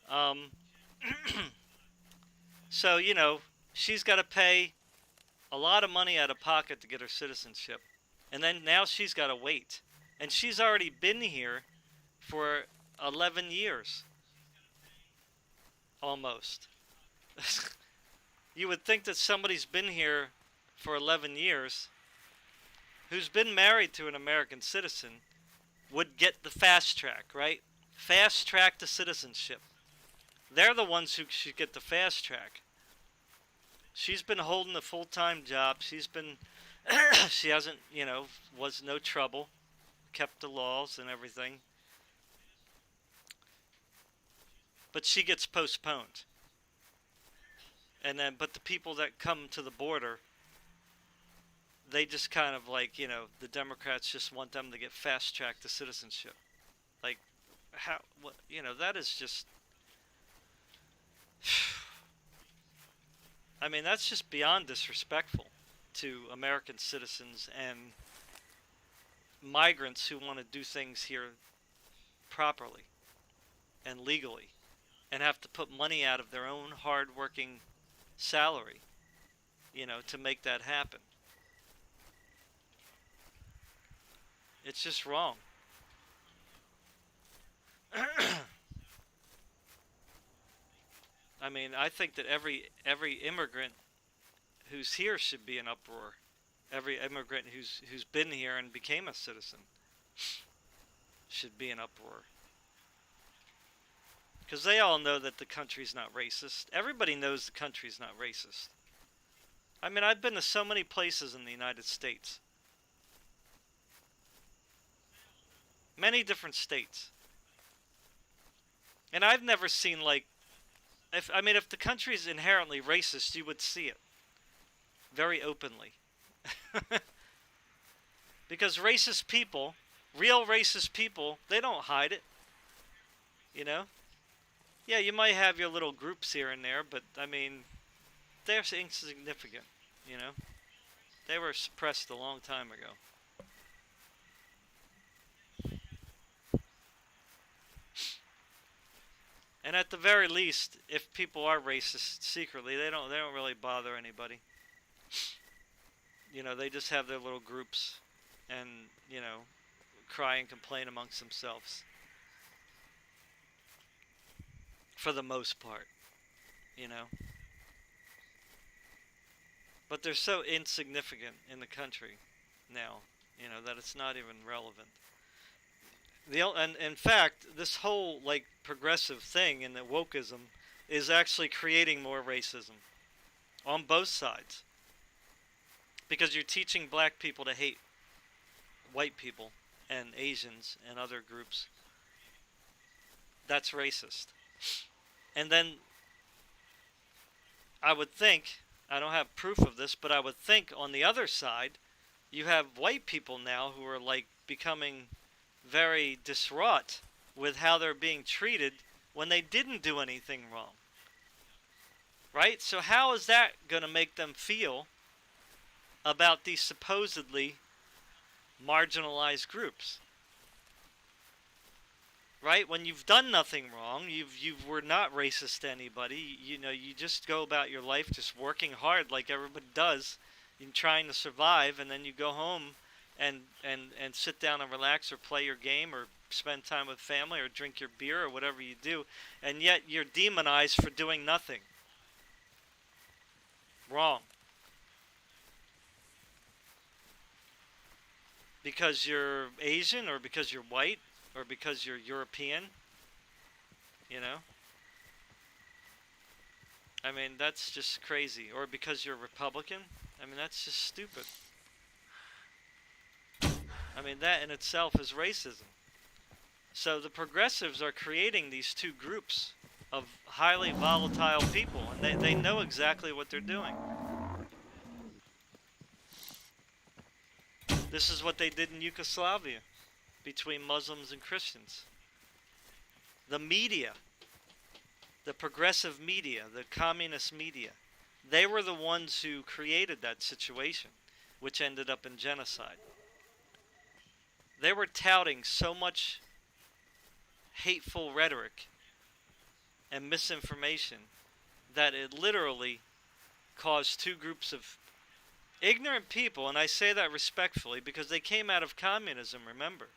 Um, so you know, she's got to pay a lot of money out of pocket to get her citizenship, and then now she's got to wait, and she's already been here for 11 years, almost. You would think that somebody's been here for 11 years, who's been married to an American citizen, would get the fast track, right? Fast track to citizenship. They're the ones who should get the fast track. She's been holding a full-time job. She's been, she hasn't, you know, was no trouble, kept the laws and everything. But she gets postponed. And then, but the people that come to the border, they just kind of like, you know, the Democrats just want them to get fast track to citizenship. Like, how, what, you know, that is just, I mean, that's just beyond disrespectful to American citizens and migrants who want to do things here properly and legally and have to put money out of their own hard-working salary, you know, to make that happen. It's just wrong. I mean, I think that every immigrant who's here should be in uproar. Every immigrant who's been here and became a citizen should be in uproar. Because they all know that the country's not racist. Everybody knows the country's not racist. I mean, I've been to so many places in the United States. Many different states. And I've never seen, like, if the country's inherently racist, you would see it. Very openly. Because racist people, real racist people, they don't hide it. You know? Yeah, you might have your little groups here and there, but, I mean, they're insignificant, you know? They were suppressed a long time ago. And at the very least, if people are racist secretly, they don't really bother anybody. You know, they just have their little groups and, you know, cry and complain amongst themselves. For the most part, you know. But they're so insignificant in the country now, you know, that it's not even relevant. And in fact, this whole like progressive thing in the wokeism is actually creating more racism on both sides. Because you're teaching black people to hate white people and Asians and other groups. That's racist. And then I would think, I don't have proof of this, but I would think on the other side, you have white people now who are like becoming very distraught with how they're being treated when they didn't do anything wrong. right? So how is that going to make them feel about these supposedly marginalized groups? Right? When you've done nothing wrong, you were not racist to anybody. You know, you just go about your life just working hard like everybody does, and trying to survive, and then you go home and sit down and relax or play your game or spend time with family or drink your beer or whatever you do, and yet you're demonized for doing nothing. Wrong. Because you're Asian or because you're white or because you're European, you know? I mean, that's just crazy. Or because you're Republican. I mean, that's just stupid. I mean, that in itself is racism. So the progressives are creating these two groups of highly volatile people, and they know exactly what they're doing. This is what they did in Yugoslavia between Muslims and Christians. The media, the progressive media, the communist media, they were the ones who created that situation, which ended up in genocide. They were touting so much hateful rhetoric and misinformation that it literally caused two groups of ignorant people, and I say that respectfully because they came out of communism, remember?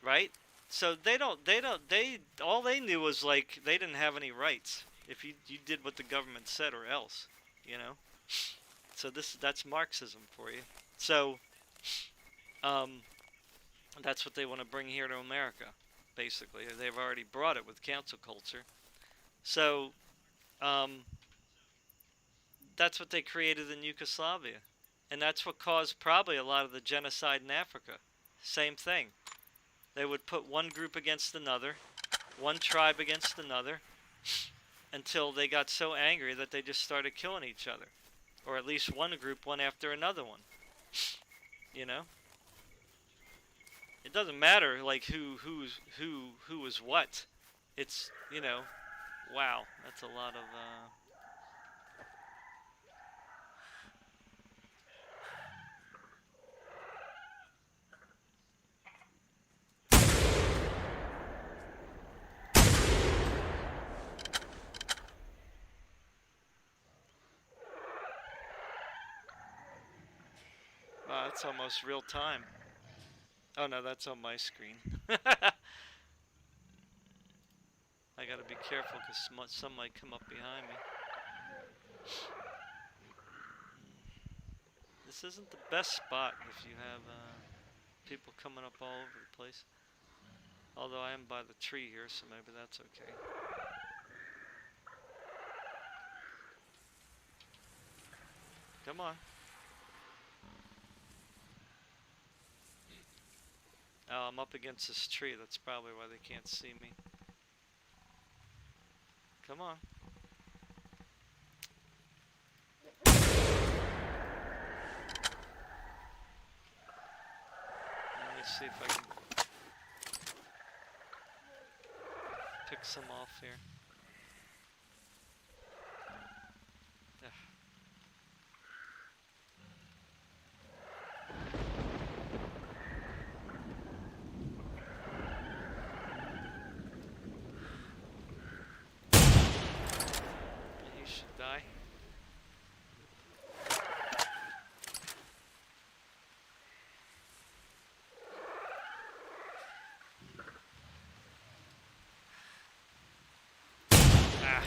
Right? So they all they knew was like they didn't have any rights if you did what the government said or else, you know? So that's Marxism for you. So that's what they want to bring here to America, basically. They've already brought it with cancel culture. So that's what they created in Yugoslavia. And that's what caused probably a lot of the genocide in Africa. Same thing. They would put one group against another, one tribe against another, until they got so angry that they just started killing each other. Or at least one group one after another one. You know? It doesn't matter like who is what. It's, you know, wow, that's a lot of wow, that's almost real time. Oh no, that's on my screen. I gotta be careful because some might come up behind me. This isn't the best spot if you have people coming up all over the place. Although I am by the tree here, so maybe that's okay. Come on. Oh, I'm up against this tree. That's probably why they can't see me. Come on. Let me see if I can pick some off here. Ugh. You should die. Ah.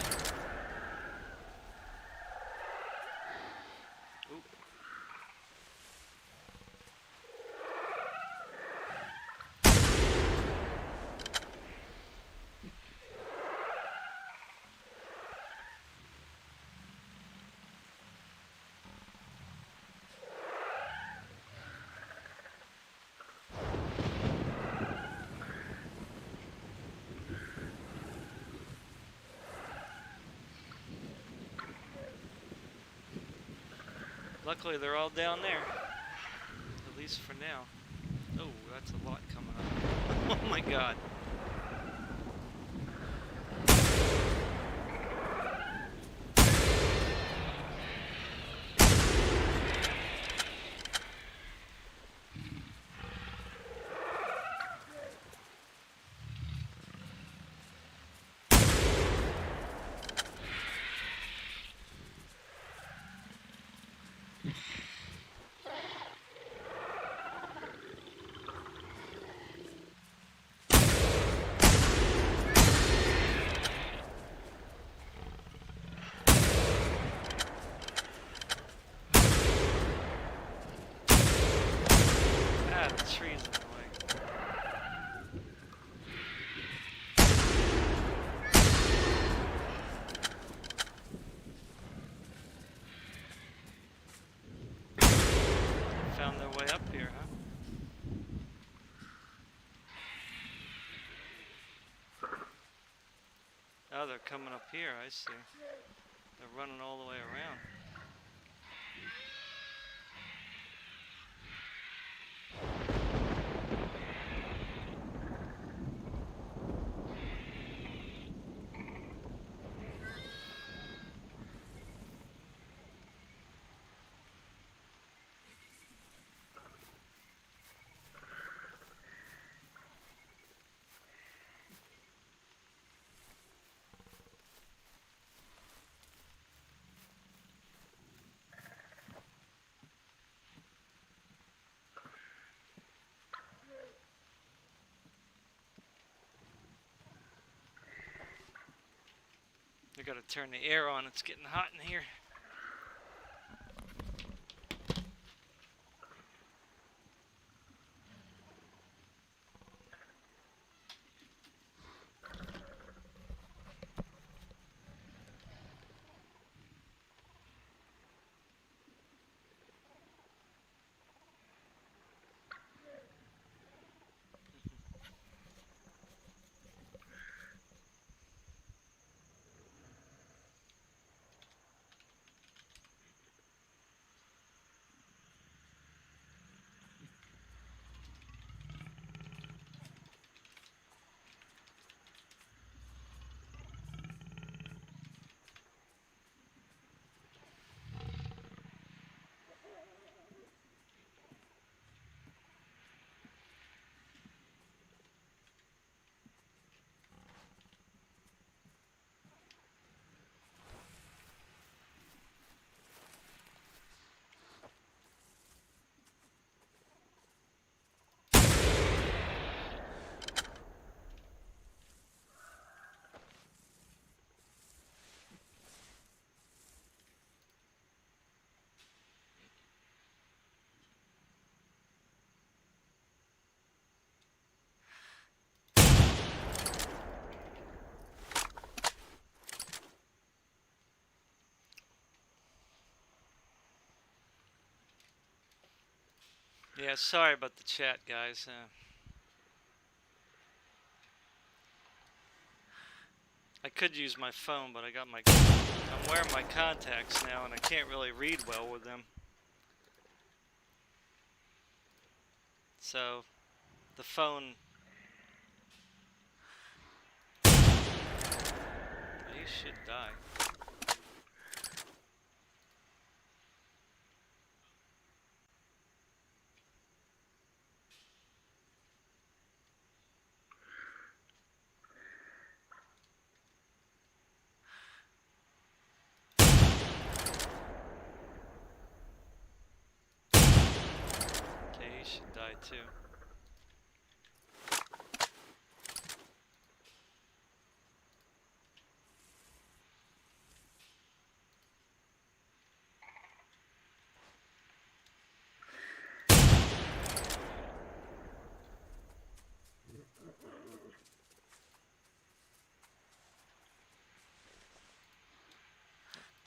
Oop. Luckily, they're all down there. At least for now. Oh, that's a lot coming up. Oh my god. found their way up here, huh? Oh, they're coming up here, I see. They're running all the way around. I gotta turn the air on, it's getting hot in here. Yeah, sorry about the chat, guys. I could use my phone, but I'm wearing my contacts now, and I can't really read well with them. So, the phone... He should die. Okay, he should die too.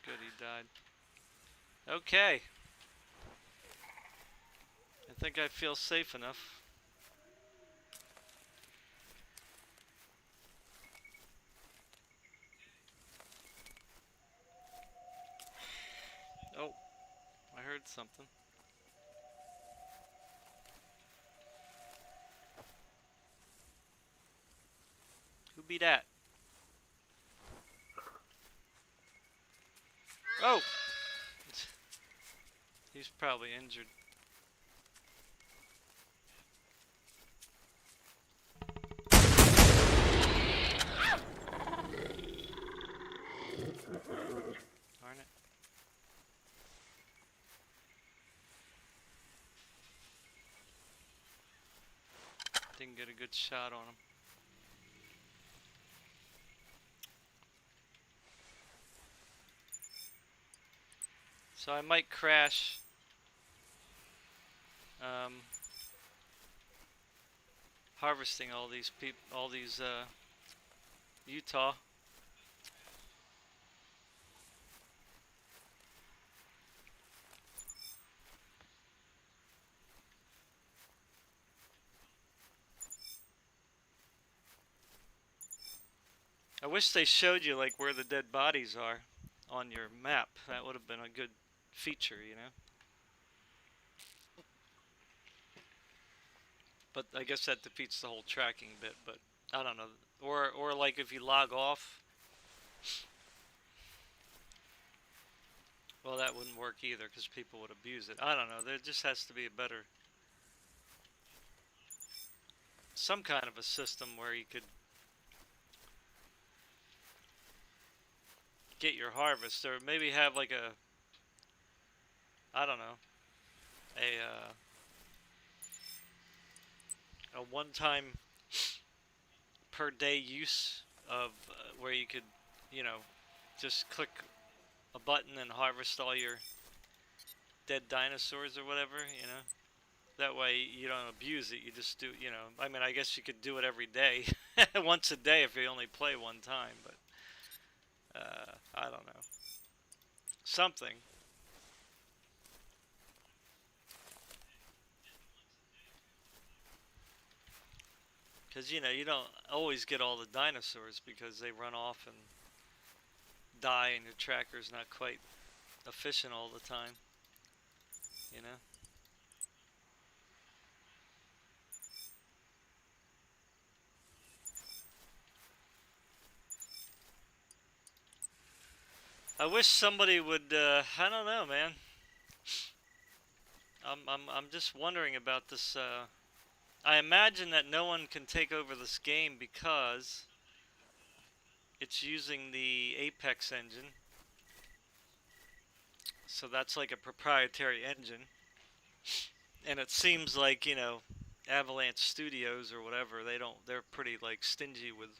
Good, he died. Okay. I think I feel safe enough. Oh, I heard something. Who be that? Oh! He's probably injured. Darn it. Didn't get a good shot on him. So I might crash harvesting all these Utah. I wish they showed you like where the dead bodies are on your map. That would have been a good feature, you know. But I guess that defeats the whole tracking bit. But I don't know. Or like if you log off, well, that wouldn't work either because people would abuse it. I don't know. There just has to be a better, some kind of a system where you could get your harvest, or maybe have like a, I don't know, a one-time per day use of where you could, you know, just click a button and harvest all your dead dinosaurs or whatever, you know. That way you don't abuse it. You just do, you know. I mean, I guess you could do it every day, once a day if you only play one time. But I don't know, something. Because you know you don't always get all the dinosaurs because they run off and die, and your tracker's not quite efficient all the time. You know. I wish somebody would. I don't know, man. I'm just wondering about this. I imagine that no one can take over this game because it's using the Apex engine. So that's like a proprietary engine. And it seems like, you know, Avalanche Studios or whatever, they're pretty like stingy with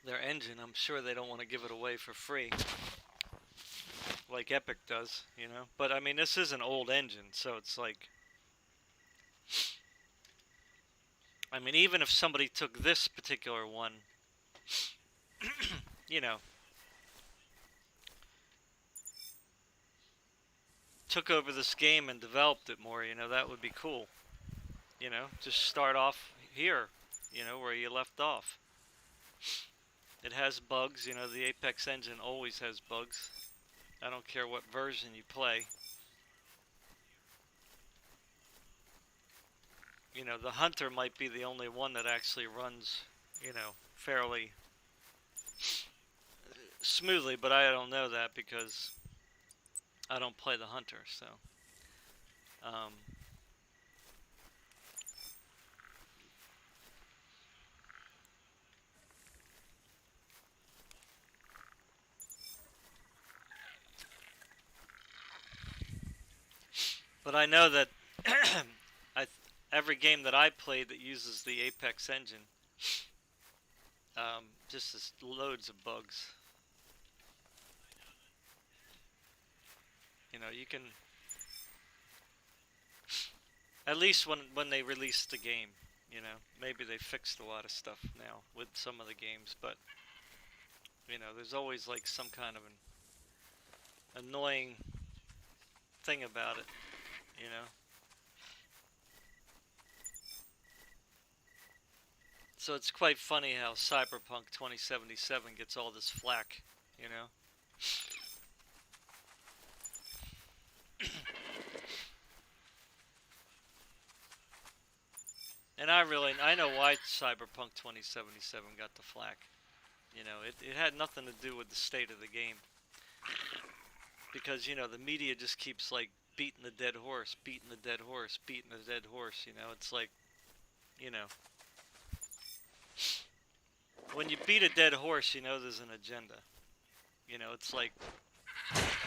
their engine. I'm sure they don't want to give it away for free like Epic does, you know. But I mean, this is an old engine, so it's like, I mean, even if somebody took this particular one, you know, took over this game and developed it more, you know, that would be cool. You know, just start off here, you know, where you left off. It has bugs, you know, the Apex engine always has bugs. I don't care what version you play. You know, the Hunter might be the only one that actually runs, you know, fairly smoothly, but I don't know that because I don't play the Hunter, so. Um, but I know that I, every game that I played that uses the Apex engine, just has loads of bugs. You know, you can, at least when they released the game, you know, maybe they fixed a lot of stuff now with some of the games, but you know, there's always like some kind of an annoying thing about it, you know. So it's quite funny how Cyberpunk 2077 gets all this flack, you know. And I know why Cyberpunk 2077 got the flack. You know, it had nothing to do with the state of the game. Because, you know, the media just keeps like beating the dead horse, beating the dead horse, beating the dead horse, you know. It's like, you know, when you beat a dead horse, you know there's an agenda. You know, it's like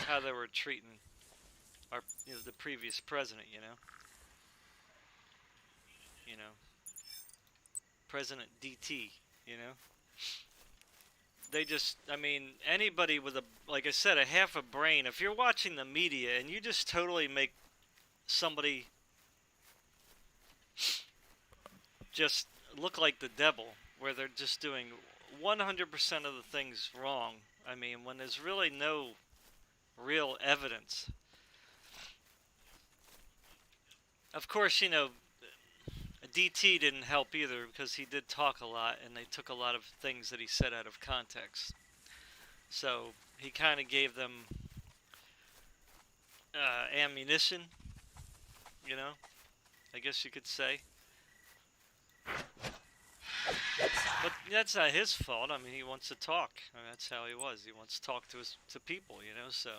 how they were treating our, you know, the previous president, you know. You know, President DT, you know. They just, I mean, anybody with a, like I said, a half a brain, if you're watching the media and you just totally make somebody just look like the devil, where they're just doing 100% of the things wrong, I mean, when there's really no real evidence. Of course, you know, DT didn't help either because he did talk a lot and they took a lot of things that he said out of context. So he kind of gave them ammunition, you know, I guess you could say. But that's not his fault. I mean, he wants to talk. I mean, that's how he was. He wants to talk to people, you know. So,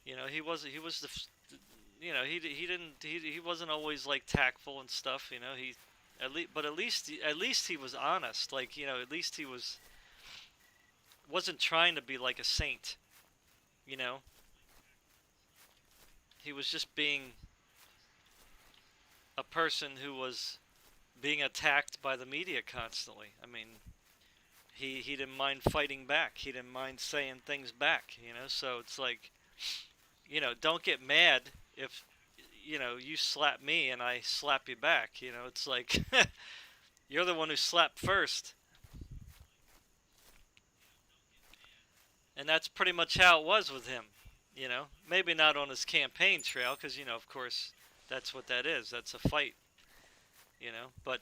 you know, he was the, you know, he wasn't always like tactful and stuff, you know. He at least he was honest. Like, you know, at least he wasn't trying to be like a saint, you know. He was just being a person who was being attacked by the media constantly. I mean, he didn't mind fighting back. He didn't mind saying things back, you know. So it's like, you know, don't get mad if, you know, you slap me and I slap you back. You know, it's like you're the one who slapped first. And that's pretty much how it was with him, you know. Maybe not on his campaign trail because, you know, of course, that's what that is. That's a fight, you know. But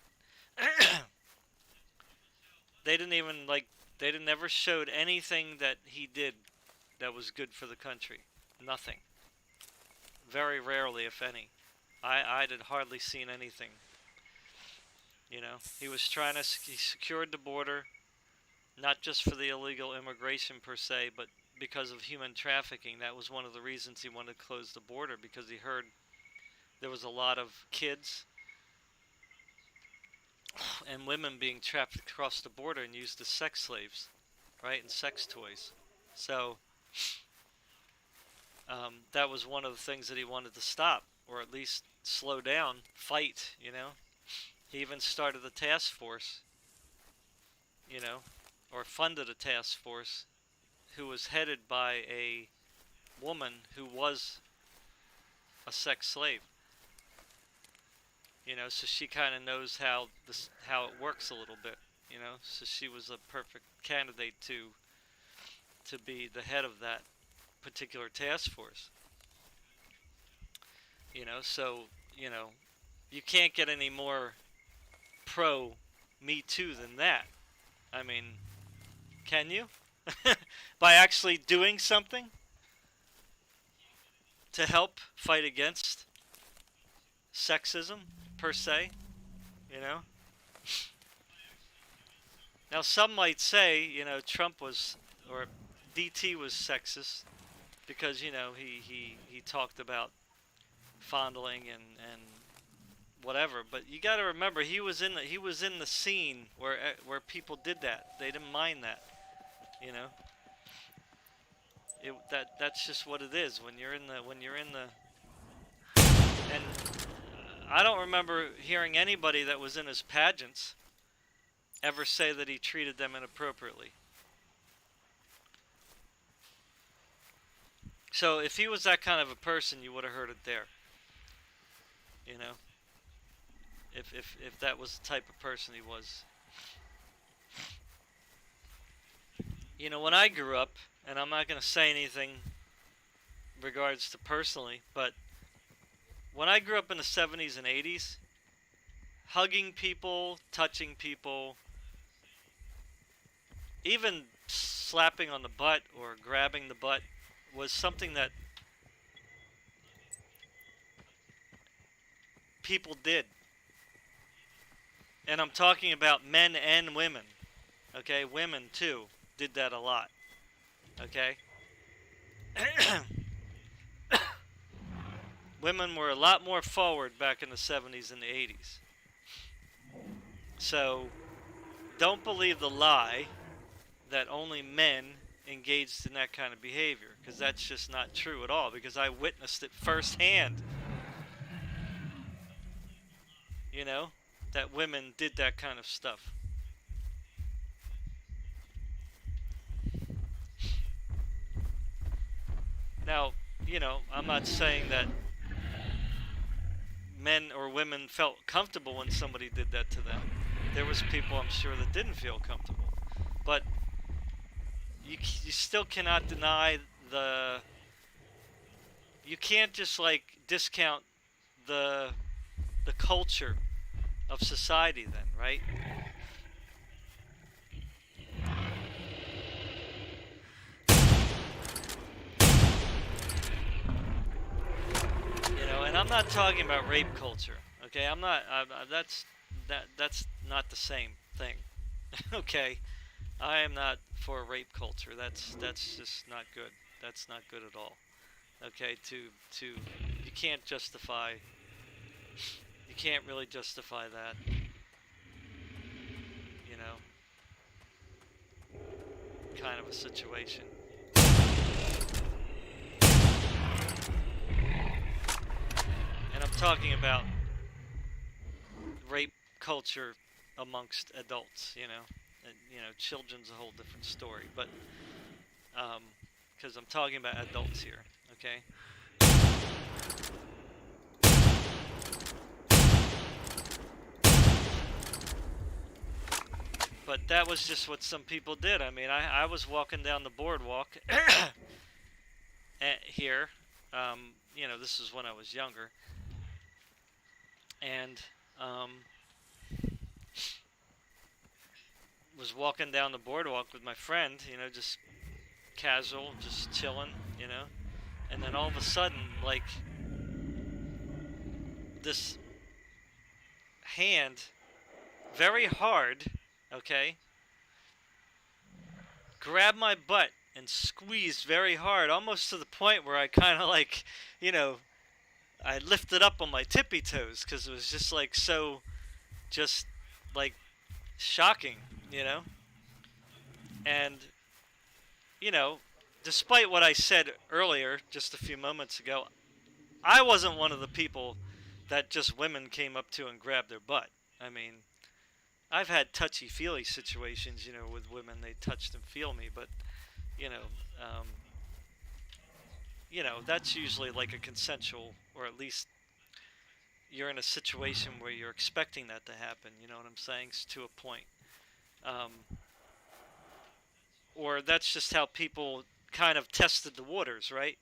they didn't even, like, they didn't ever showed anything that he did that was good for the country. Nothing. Very rarely, if any. I had hardly seen anything. You know, he was trying to, he secured the border, not just for the illegal immigration per se, but because of human trafficking. That was one of the reasons he wanted to close the border, because he heard there was a lot of kids and women being trafficked across the border and used as sex slaves, right, and sex toys. So that was one of the things that he wanted to stop, or at least slow down, fight, you know. He even started a task force, you know, or funded a task force who was headed by a woman who was a sex slave. You know, so she kind of knows how it works a little bit, you know. So she was a perfect candidate to be the head of that particular task force. You know, so, you know, you can't get any more pro Me Too than that. I mean, can you? By actually doing something to help fight against sexism, per se, you know? Now, some might say, you know, Trump was, or DT was sexist because, you know, he talked about fondling and whatever. But you got to remember, he was in the scene where people did that. They didn't mind that, you know. That's just what it is when you're in the and I don't remember hearing anybody that was in his pageants ever say that he treated them inappropriately. So if he was that kind of a person, you would have heard it there. You know, if that was the type of person he was. You know, when I grew up, and I'm not going to say anything regards to personally, but when I grew up in the 70s and 80s, hugging people, touching people, even slapping on the butt or grabbing the butt was something that people did. And I'm talking about men and women. Okay, women too did that a lot. Okay? Women were a lot more forward back in the 70s and the 80s. So, don't believe the lie that only men engaged in that kind of behavior, because that's just not true at all, because I witnessed it firsthand. You know, that women did that kind of stuff. Now, you know, I'm not saying that men or women felt comfortable when somebody did that to them. There was people, I'm sure, that didn't feel comfortable. But you still cannot deny you can't just like discount the culture of society then, right? You know, and I'm not talking about rape culture. Okay, I'm not. That's not the same thing. Okay, I am not for rape culture. That's just not good. That's not good at all. Okay, to you can't justify. You can't really justify that. You know, kind of a situation. And I'm talking about rape culture amongst adults. Children's a whole different story. But because I'm talking about adults here. Okay. But that was just what some people did. I mean, I was walking down the boardwalk here. This is when I was younger, and was walking down the boardwalk with my friend. Just casual, just chilling. And then all of a sudden, like this hand, very hard, okay, grabbed my butt and squeezed very hard, almost to the point where I kind of like, you know, I lifted up on my tippy toes because it was just like so, just like shocking, you know? And, you know, despite what I said earlier, just a few moments ago, I wasn't one of the people that just women came up to and grabbed their butt. I mean, I've had touchy-feely situations, with women. They touched and feel me, but, you know, um, that's usually like a consensual, or at least you're in a situation where you're expecting that to happen. You know what I'm saying? To a point. Um, or that's just how people kind of tested the waters, right?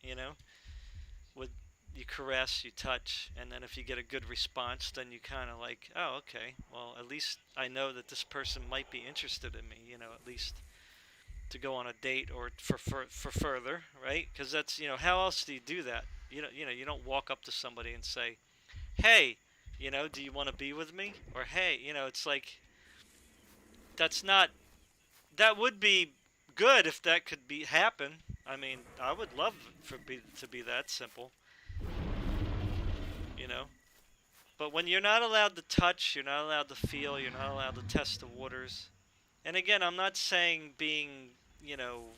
With you caress, you touch, and then if you get a good response, then you kind of like, oh, okay, well, at least I know that this person might be interested in me. At least to go on a date or for further, right? Because that's how else do you do that? You don't walk up to somebody and say, hey, do you want to be with me? Or hey, it's like that's not that would be good if that could be happen. I mean, I would love to be that simple, you know. But when you're not allowed to touch, you're not allowed to feel, you're not allowed to test the waters. And again, I'm not saying being,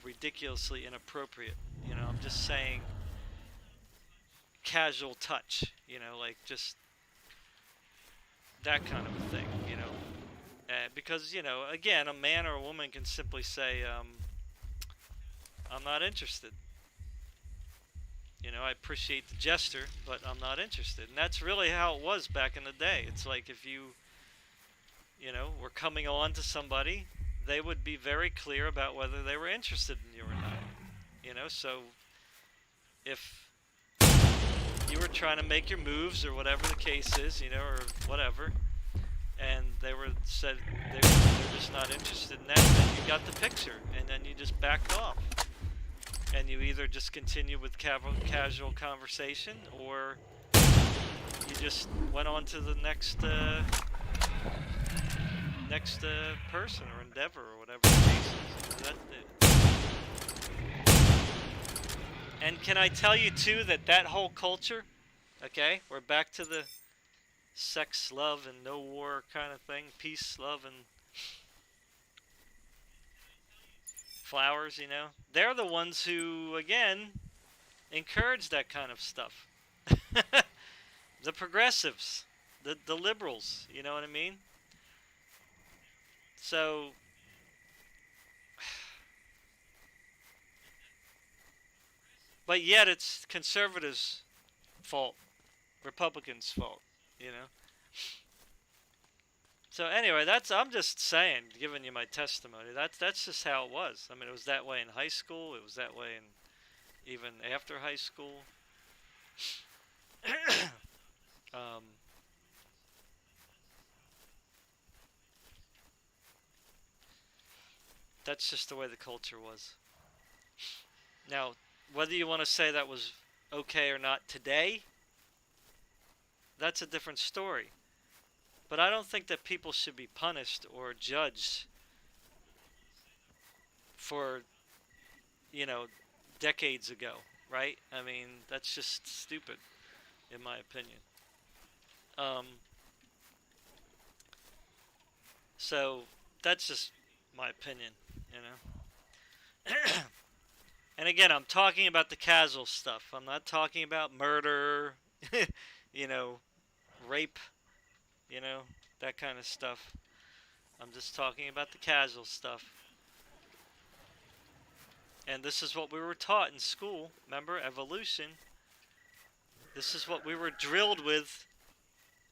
ridiculously inappropriate. I'm just saying casual touch, like just that kind of a thing, because, again, a man or a woman can simply say, I'm not interested. I appreciate the gesture, but I'm not interested. And that's really how it was back in the day. It's like if you, were coming on to somebody, they would be very clear about whether they were interested in you or not. So if you were trying to make your moves or whatever the case is, or whatever, and they're just not interested in that, then you got the picture, and then you just backed off. And you either just continue with casual conversation, or you just went on to the next person or endeavor or whatever the case is. And can I tell you too that whole culture, okay, we're back to the sex, love, and no war kind of thing, peace, love, and flowers, they're the ones who, again, encourage that kind of stuff. The progressives, the liberals, you know what I mean? So, but yet it's conservatives' fault, Republicans' fault, you know? So anyway, I'm just saying, giving you my testimony. That's just how it was. I mean, it was that way in high school. It was that way in even after high school. um, That's just the way the culture was. Now, whether you want to say that was okay or not today, that's a different story. But I don't think that people should be punished or judged for, you know, decades ago, right? I mean, that's just stupid, in my opinion. Um, so that's just my opinion, you know. And again, I'm talking about the casual stuff. I'm not talking about murder, you know, rape, you know, that kind of stuff. I'm just talking about the casual stuff. And this is what we were taught in school. Remember, evolution. This is what we were drilled with.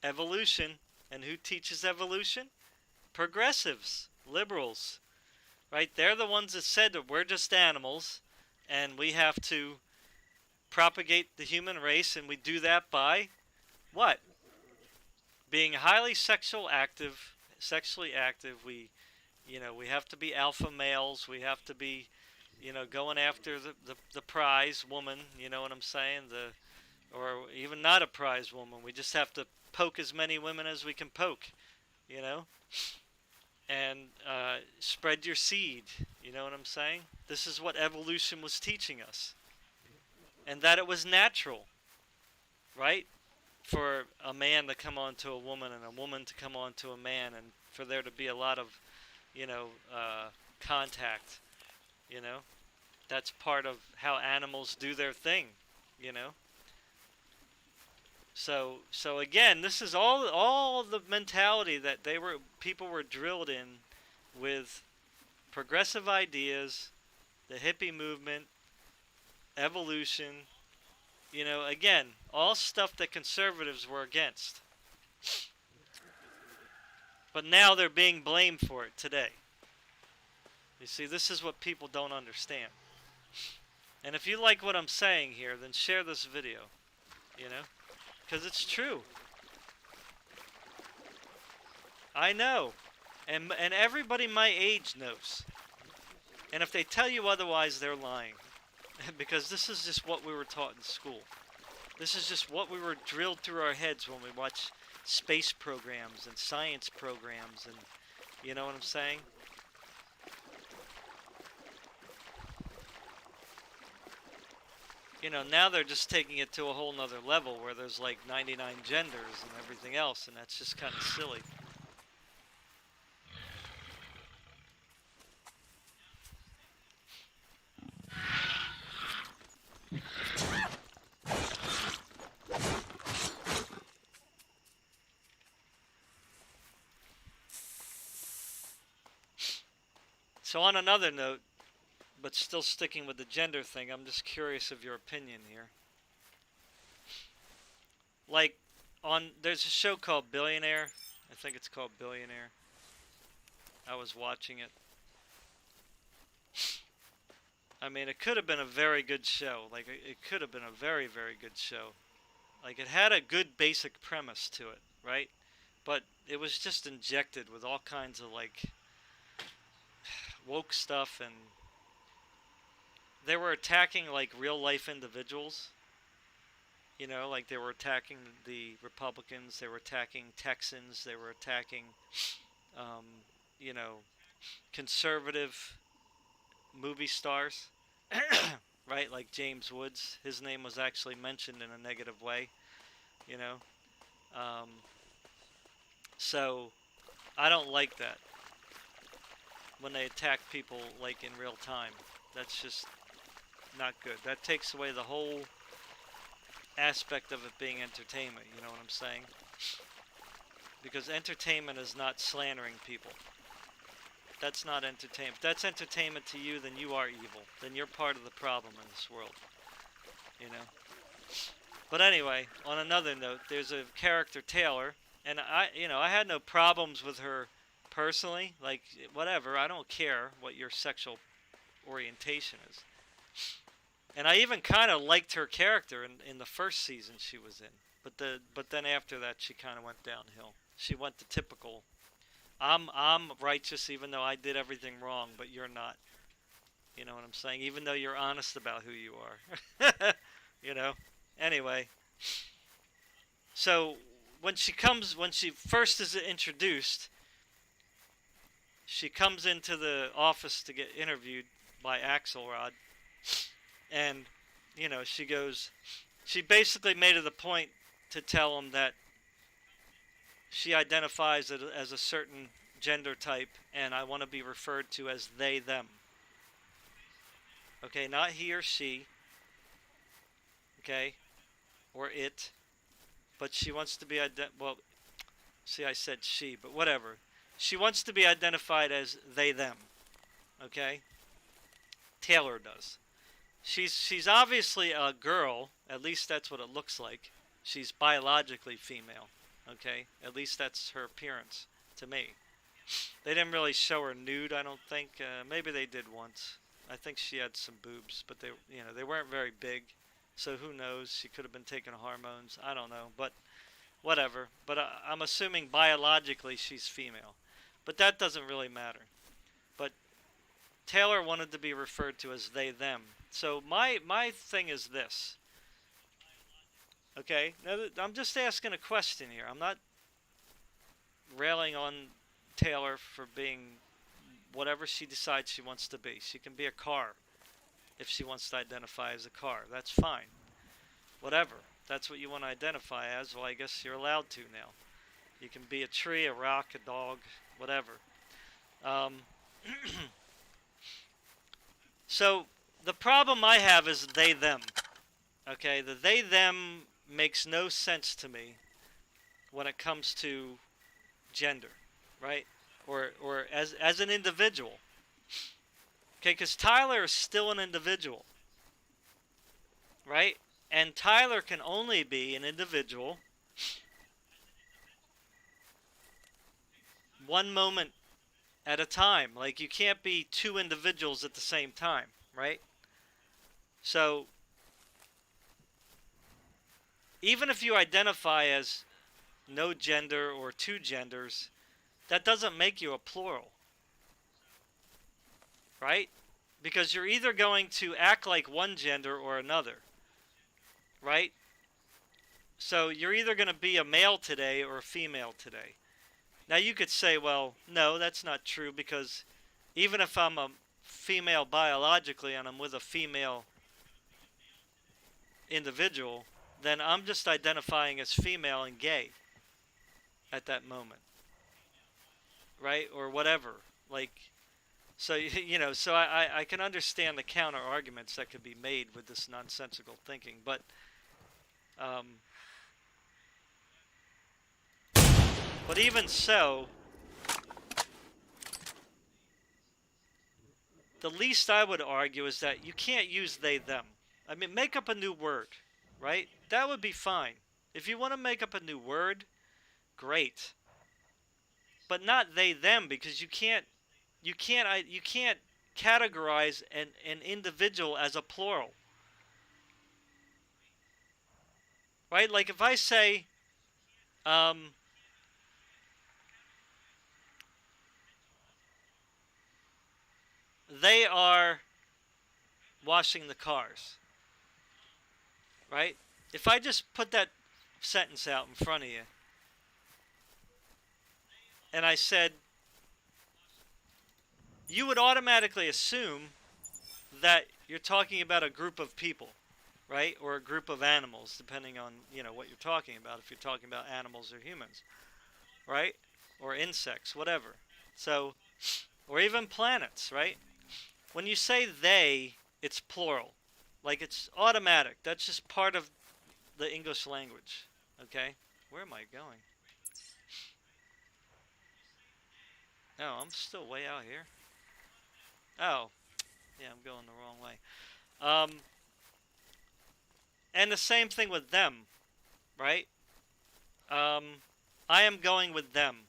Evolution. And who teaches evolution? Progressives, liberals, right? They're the ones that said that we're just animals and we have to propagate the human race, and we do that by what? Being highly sexually active. We have to be alpha males. We have to be, going after the prize woman. You know what I'm saying? Or even not a prize woman. We just have to poke as many women as we can poke. You know, and spread your seed. You know what I'm saying? This is what evolution was teaching us, and that it was natural, right? For a man to come on to a woman and a woman to come on to a man, and for there to be a lot of, contact. You know, that's part of how animals do their thing. You know. So again, this is all the mentality that people were drilled in with progressive ideas, the hippie movement, evolution. Again, all stuff that conservatives were against. But now they're being blamed for it today. You see, this is what people don't understand. And if you like what I'm saying here, then share this video, because it's true. I know. And everybody my age knows. And if they tell you otherwise, they're lying. Because this is just what we were taught in school. This is just what we were drilled through our heads when we watch space programs and science programs, and you know what I'm saying? Now they're just taking it to a whole nother level where there's like 99 genders and everything else, and that's just kind of silly. So on another note, but still sticking with the gender thing, I'm just curious of your opinion here. Like, there's a show called Billionaire. I think it's called Billionaire. I was watching it. I mean, it could have been a very good show. Like, it could have been a very, very good show. Like, it had a good basic premise to it, right? But it was just injected with all kinds of, like, woke stuff, and they were attacking, like, real-life individuals. Like they were attacking the Republicans, they were attacking Texans, they were attacking, conservative movie stars, right? Like James Woods, his name was actually mentioned in a negative way, you know. So I don't like that when they attack people like in real time. That's just not good. That takes away the whole aspect of it being entertainment, you know what I'm saying? Because entertainment is not slandering people. That's not entertainment. If that's entertainment to you, then you are evil. Then you're part of the problem in this world, But anyway, on another note, there's a character, Taylor, and I had no problems with her personally. Like, whatever, I don't care what your sexual orientation is. And I even kind of liked her character in the first season she was in. But then after that, she kind of went downhill. She went the typical I'm righteous even though I did everything wrong, but you're not. You know what I'm saying? Even though you're honest about who you are. you know. Anyway, so when she first is introduced, she comes into the office to get interviewed by Axelrod, and she goes. She basically made it a point to tell him that she identifies as a certain gender type, and I want to be referred to as they, them. Okay, not he or she, okay, or it, but she wants to be well, see, I said she, but whatever. She wants to be identified as they, them, okay? Taylor does. She's obviously a girl, at least that's what it looks like. She's biologically female, okay? At least that's her appearance to me. They didn't really show her nude, I don't think. Maybe they did once. I think she had some boobs, but they weren't very big. So who knows? She could have been taking hormones. I don't know, but whatever. But I'm assuming biologically she's female. But that doesn't really matter. But Taylor wanted to be referred to as they, them. So my thing is this. Okay? Now, I'm just asking a question here. I'm not railing on Taylor for being whatever she decides she wants to be. She can be a car if she wants to identify as a car. That's fine. Whatever. That's what you want to identify as. Well, I guess you're allowed to now. You can be a tree, a rock, a dog, whatever. So the problem I have is they, them. Okay, the they, them makes no sense to me when it comes to gender, right? Or as an individual. Okay, because Tyler is still an individual, right? And Tyler can only be an individual one moment at a time. Like, you can't be two individuals at the same time, right? So, even if you identify as no gender or two genders, that doesn't make you a plural, right? Because you're either going to act like one gender or another, right? So you're either going to be a male today or a female today. Now you could say, well, no, that's not true, because even if I'm a female biologically and I'm with a female individual, then I'm just identifying as female and gay at that moment, right? Or whatever. Like, so, so I can understand the counter arguments that could be made with this nonsensical thinking, but even so, the least I would argue is that you can't use they, them. I mean, make up a new word, right? That would be fine. If you want to make up a new word, great. But not they, them, because you can't categorize an individual as a plural. Right? Like if I say, they are washing the cars. Right? If I just put that sentence out in front of you, and I said, you would automatically assume that you're talking about a group of people, right? Or a group of animals, depending on, what you're talking about, if you're talking about animals or humans, right? Or insects, whatever. So, or even planets, right? When you say they, it's plural. Like, it's automatic. That's just part of the English language, okay? Where am I going? Oh, I'm still way out here. Oh, yeah, I'm going the wrong way. And the same thing with them, right? I am going with them.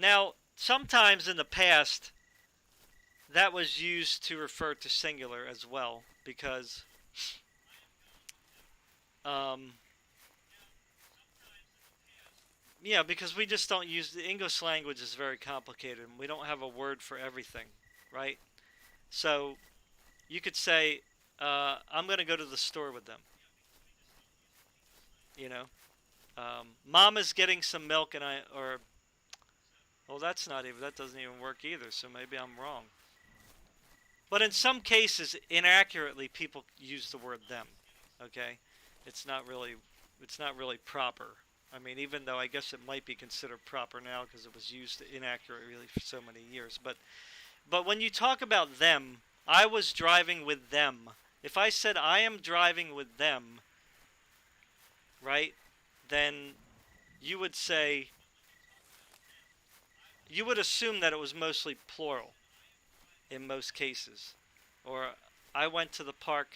Now, sometimes in the past, that was used to refer to singular as well, because Yeah, because we just don't use the English language is very complicated and we don't have a word for everything, right? So you could say, I'm going to go to the store with them, you know. Mom is getting some milk and or, well, that doesn't even work either, so maybe I'm wrong. But in some cases, inaccurately, people use the word them, okay? It's not really, it's not really proper. I mean, even though I guess it might be considered proper now because it was used inaccurately for so many years. But when you talk about them, I was driving with them. If I said I am driving with them, right, then you would say, you would assume that it was mostly plural in most cases. Or I went to the park.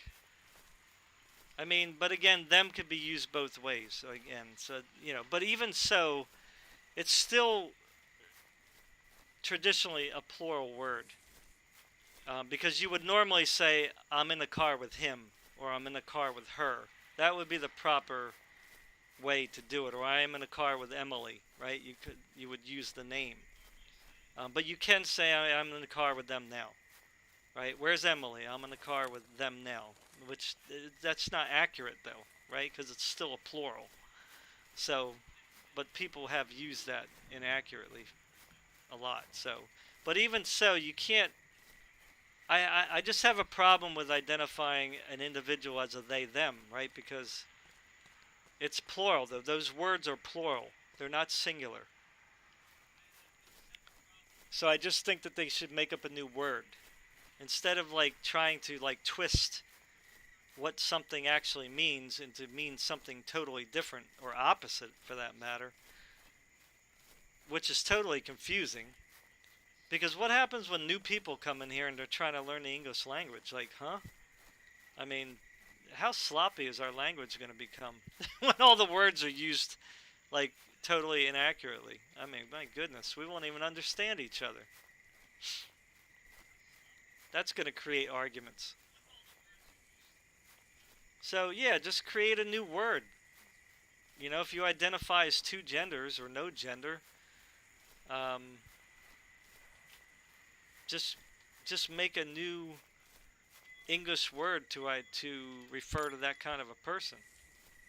I mean, but again, them could be used both ways. So again, but even so, it's still traditionally a plural word. Because you would normally say, I'm in the car with him, or I'm in the car with her. That would be the proper way to do it. Or I am in a car with Emily, right? You would use the name. But you can say, I'm in the car with them now, right? Where's Emily? I'm in the car with them now. Which, that's not accurate though, right? Because it's still a plural. So, but people have used that inaccurately a lot. So, but even so, you can't. I just have a problem with identifying an individual as a they them, right? Because it's plural. Though those words are plural. They're not singular. So I just think that they should make up a new word instead of like trying to like twist what something actually means into mean something totally different or opposite for that matter, which is totally confusing. Because what happens when new people come in here and they're trying to learn the English language? Like, huh? I mean, how sloppy is our language going to become when all the words are used like totally inaccurately? I mean, my goodness, we won't even understand each other. That's going to create arguments. So, yeah, just create a new word. You know, if you identify as two genders or no gender, um, just just make a new English word to refer to that kind of a person.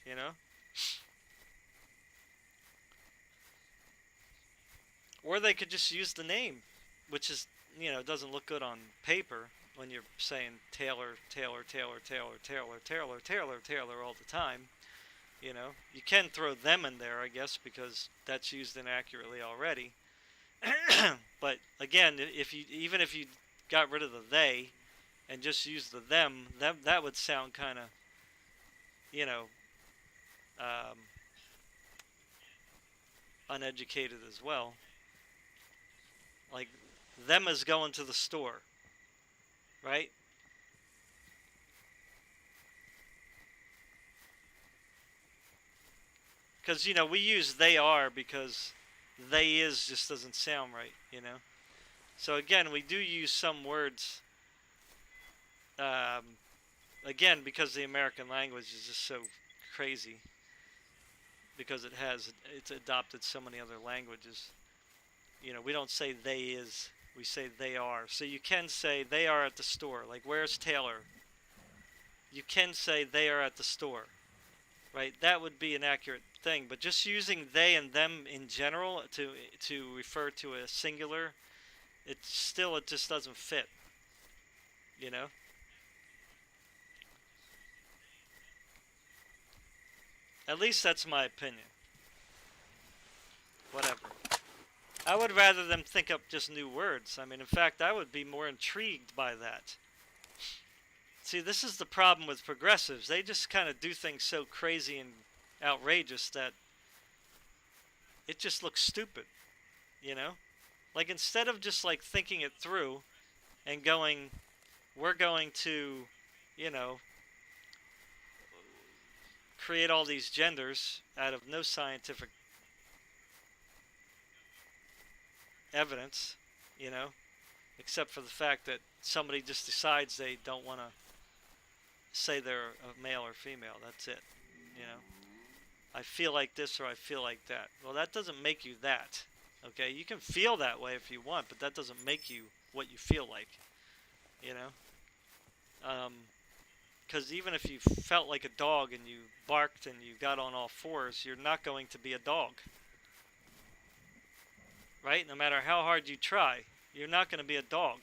You know, or they could just use the name, which is doesn't look good on paper when you're saying Taylor, Taylor, Taylor, Taylor, Taylor, Taylor, Taylor, Taylor all the time. You can throw them in there, I guess, because that's used inaccurately already. But again, if you got rid of the they and just used the them, that would sound kind of you know um, uneducated as well. Like them is going to the store, right? Because we use they are because they is just doesn't sound right. So again, we do use some words. Um, Again, because the American language is just so crazy. Because it's adopted so many other languages. We don't say they is, we say they are. So you can say they are at the store. Like, where's Taylor? You can say they are at the store, right? That would be an accurate thing. But just using they and them in general to refer to a singular, it just doesn't fit, you know? At least that's my opinion. Whatever. I would rather them think up just new words. I mean, in fact, I would be more intrigued by that. See, this is the problem with progressives. They just kind of do things so crazy and outrageous that it just looks stupid, you know? Like, instead of just, like, thinking it through and going, we're going to, you know, create all these genders out of no scientific evidence, you know, except for the fact that somebody just decides they don't want to say they're a male or female. That's it, you know. I feel like this or I feel like that. Well, that doesn't make you that. Okay, you can feel that way if you want, but that doesn't make you what you feel like. You know? Because even if you felt like a dog and you barked and you got on all fours, you're not going to be a dog. Right? No matter how hard you try, you're not going to be a dog.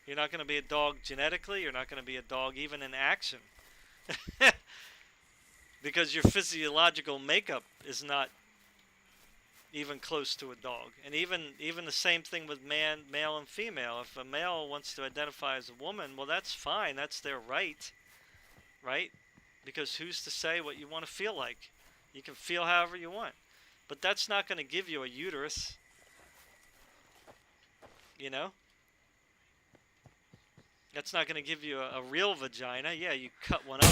You're not going to be a dog genetically. You're not going to be a dog even in action. Because your physiological makeup is not even close to a dog. And even the same thing with male and female. If a male wants to identify as a woman, well, that's fine. That's their right. Right? Because who's to say what you want to feel like? You can feel however you want. But that's not going to give you a uterus. You know? That's not going to give you a real vagina. Yeah, you cut one up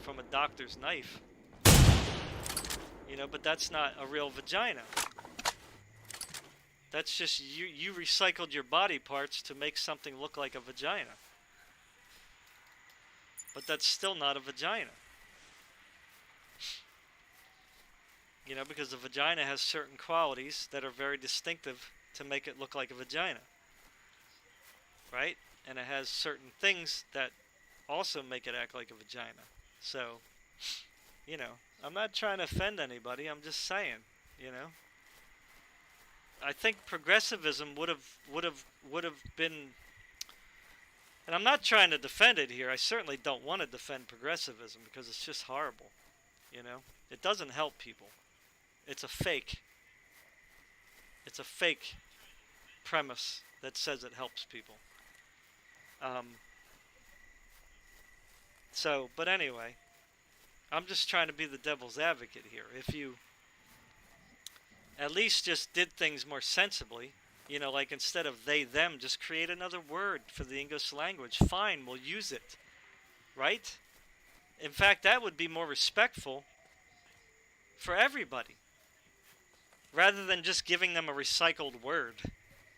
from a doctor's knife. You know, but that's not a real vagina. That's just you recycled your body parts to make something look like a vagina. But that's still not a vagina. You know, because the vagina has certain qualities that are very distinctive to make it look like a vagina. Right? And it has certain things that also make it act like a vagina. So, you know, I'm not trying to offend anybody. I'm just saying, you know. I think progressivism would have been, and I'm not trying to defend it here. I certainly don't want to defend progressivism because it's just horrible, you know. It doesn't help people. It's a fake. It's a fake premise that says it helps people. But anyway, I'm just trying to be the devil's advocate here. If you at least just did things more sensibly, you know, like instead of they, them, just create another word for the English language. Fine, we'll use it. Right? In fact, that would be more respectful for everybody. Rather than just giving them a recycled word.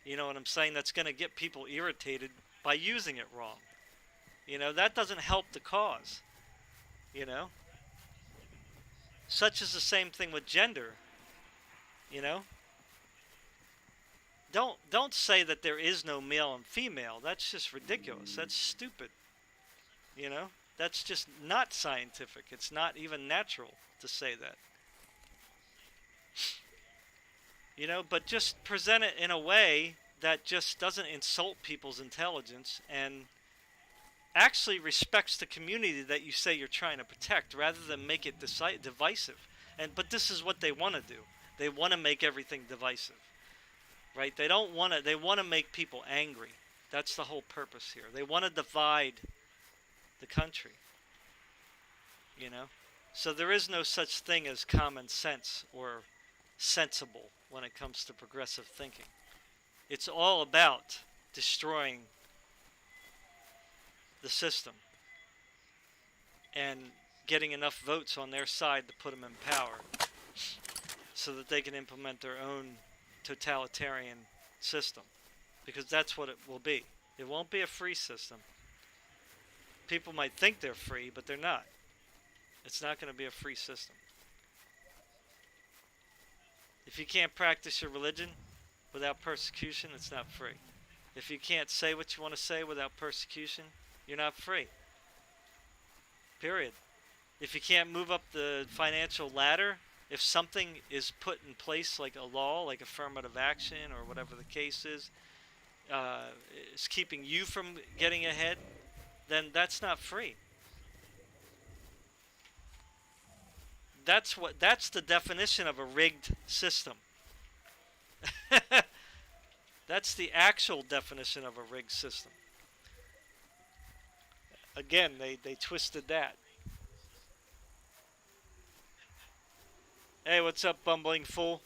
You know what I'm saying? That's going to get people irritated by using it wrong. You know, that doesn't help the cause. You know? Such is the same thing with gender. You know? Don't say that there is no male and female. That's just ridiculous. That's stupid. You know? That's just not scientific. It's not even natural to say that. You know, but just present it in a way that just doesn't insult people's intelligence and actually respects the community that you say you're trying to protect rather than make it divisive. But this is what they want to do. They want to make everything divisive. Right? They want to make people angry. That's the whole purpose here. They want to divide the country. You know? So there is no such thing as common sense or sensible when it comes to progressive thinking. It's all about destroying the system and getting enough votes on their side to put them in power so that they can implement their own totalitarian system, because that's what it will be. It won't be a free system. People might think they're free, but they're not. It's not going to be a free system. If you can't practice your religion without persecution, it's not free. If you can't say what you want to say without persecution, you're not free. Period. If you can't move up the financial ladder, if something is put in place like a law, like affirmative action or whatever the case is keeping you from getting ahead, then that's not free. That's the definition of a rigged system. That's the actual definition of a rigged system. Again, they twisted that. Hey, what's up, bumbling fool?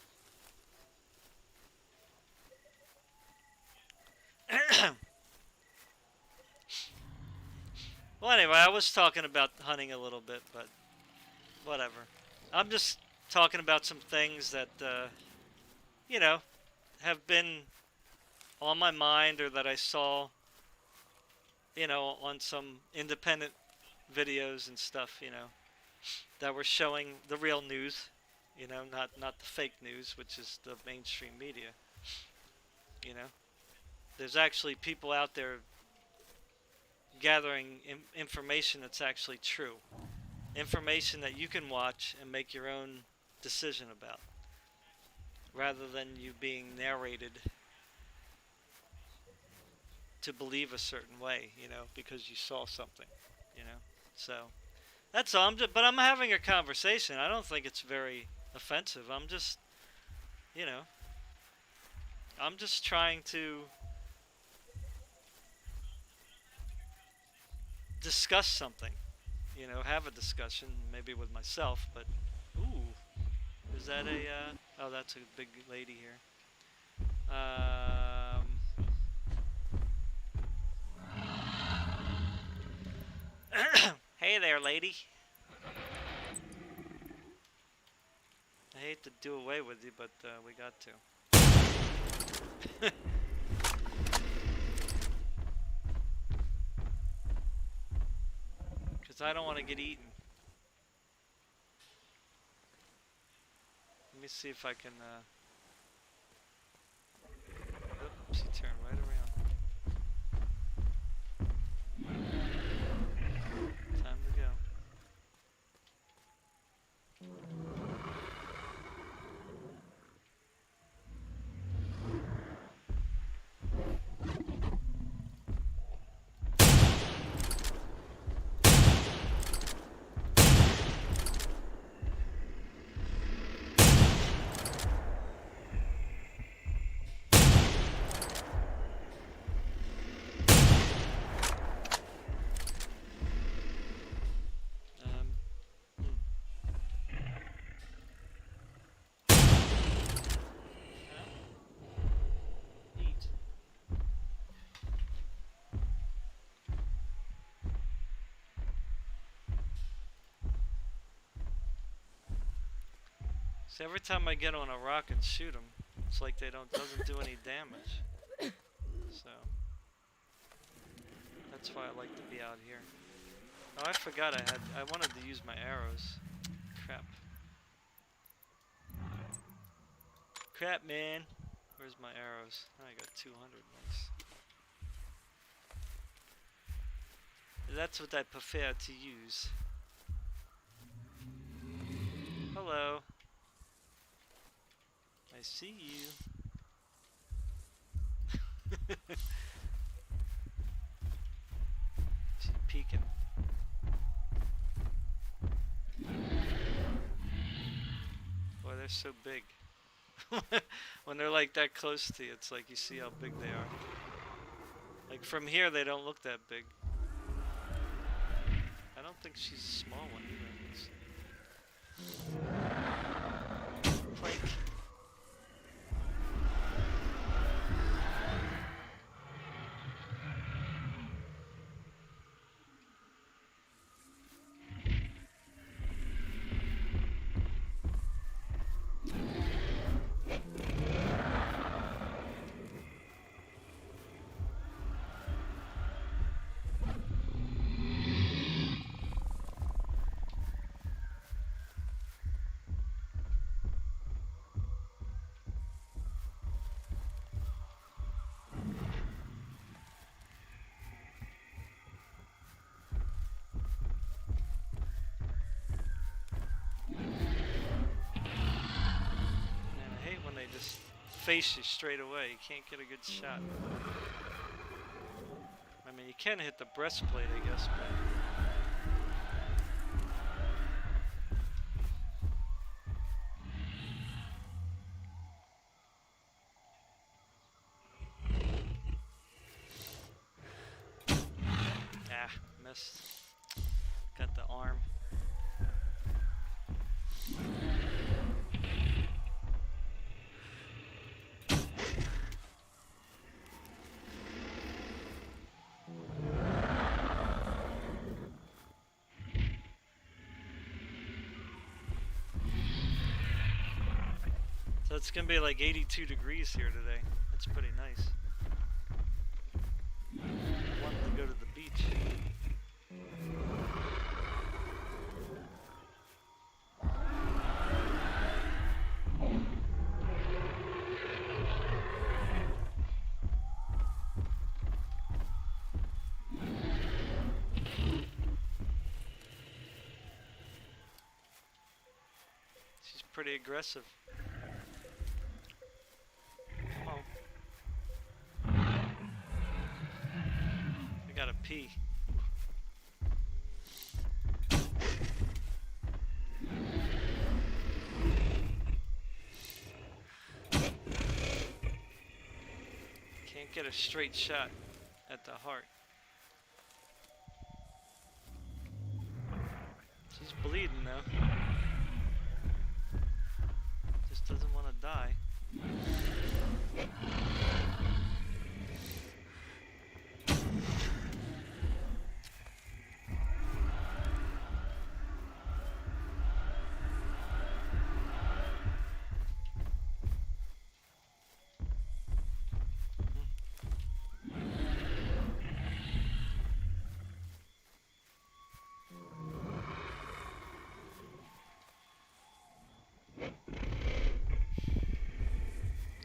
Well, anyway, I was talking about hunting a little bit, but whatever. I'm just talking about some things that, you know, have been on my mind or that I saw, you know, on some independent videos and stuff, you know. that were showing the real news, you know, not the fake news, which is the mainstream media. You know, there's actually people out there gathering information that's actually true, information that you can watch and make your own decision about, rather than you being narrated to believe a certain way, you know, because you saw something, you know. So that's all. But I'm having a conversation. I don't think it's very offensive. I'm just, you know, I'm just trying to discuss something, you know, have a discussion, maybe with myself. But ooh, is that a? Oh, that's a big lady here. Hey there, lady. I hate to do away with you, but we got to. Because I don't want to get eaten. Let me see if I can... Oops, he turned right around. Time to go. So every time I get on a rock and shoot them, it's like they doesn't do any damage. So that's why I like to be out here. Oh, I forgot I wanted to use my arrows. Crap. Crap, man. Where's my arrows? Oh, I got 200 ones. That's what I prefer to use. Hello. I see you. She's peeking. Boy, they're so big. When they're like that close to you, it's like you see how big they are. Like from here, they don't look that big. I don't think she's a small one either. Plank. They just face you straight away. You can't get a good shot. I mean, you can hit the breastplate, I guess, but... Ah, missed. Got the arm. So it's gonna be like 82 degrees here today. That's pretty nice. I wanted to go to the beach. pretty aggressive. Come on. I gotta pee. Can't get a straight shot at the heart. She's bleeding though. Just doesn't want to die.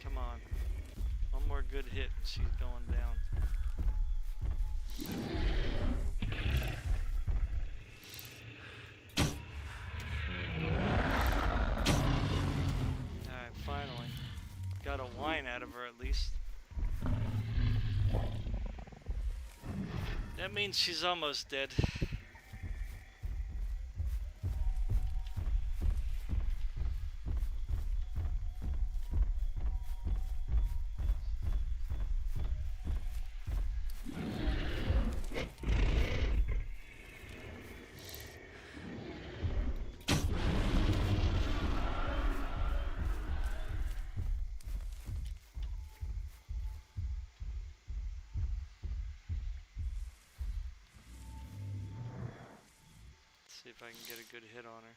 Come on. One more good hit and she's going down. Alright, finally. Got a whine out of her at least. That means she's almost dead. See if I can get a good hit on her.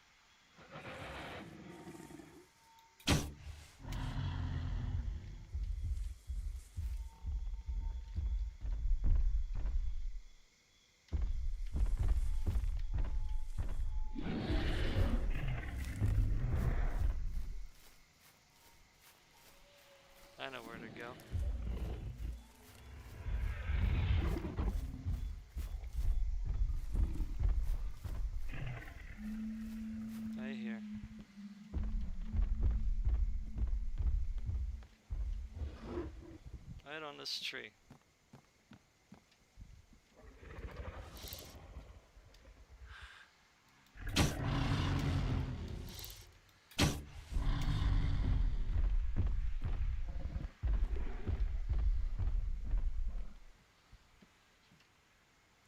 I know where to go. Right here. Right on this tree.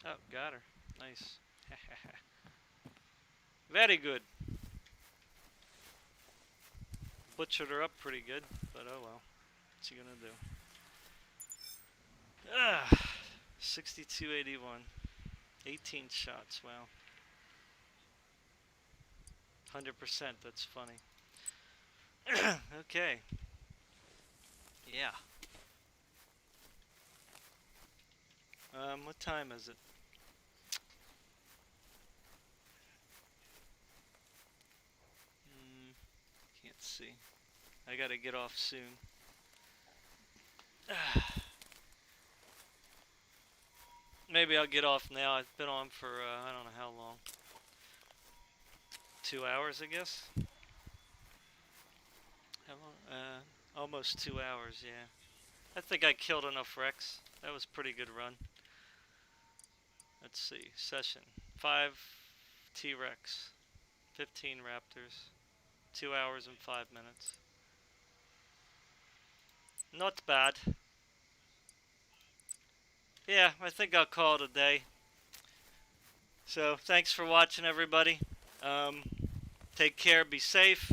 Oh, got her. Nice. Very good. Butchered her up pretty good, but oh well. What's he gonna do? Ah, 6281. 18 shots, wow. 100%, that's funny. Okay. Yeah. What time is it? Can't see. I gotta get off soon. Maybe I'll get off now. I've been on for, I don't know how long. 2 hours, I guess? How long? Almost 2 hours, yeah. I think I killed enough Rex. That was a pretty good run. Let's see. Session. 5 T-Rex. 15 Raptors. 2 hours and 5 minutes. Not bad. Yeah, I think I'll call it a day. So, thanks for watching, everybody. Take care, be safe.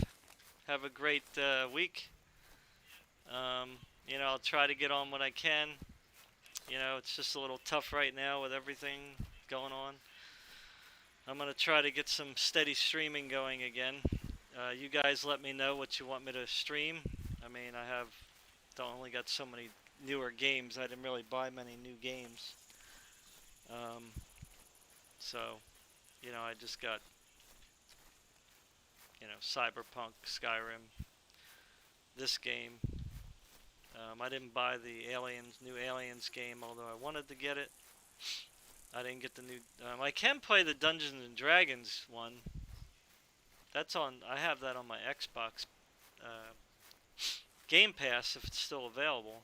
Have a great week. You know, I'll try to get on when I can. You know, it's just a little tough right now with everything going on. I'm going to try to get some steady streaming going again. You guys let me know what you want me to stream. I mean, I only got so many newer games. I didn't really buy many new games. So, you know, I just got, you know, Cyberpunk, Skyrim, this game. I didn't buy the new Aliens game, although I wanted to get it. I didn't get the new... I can play the Dungeons and Dragons one. That's on. I have that on my Xbox uh, Game Pass if it's still available.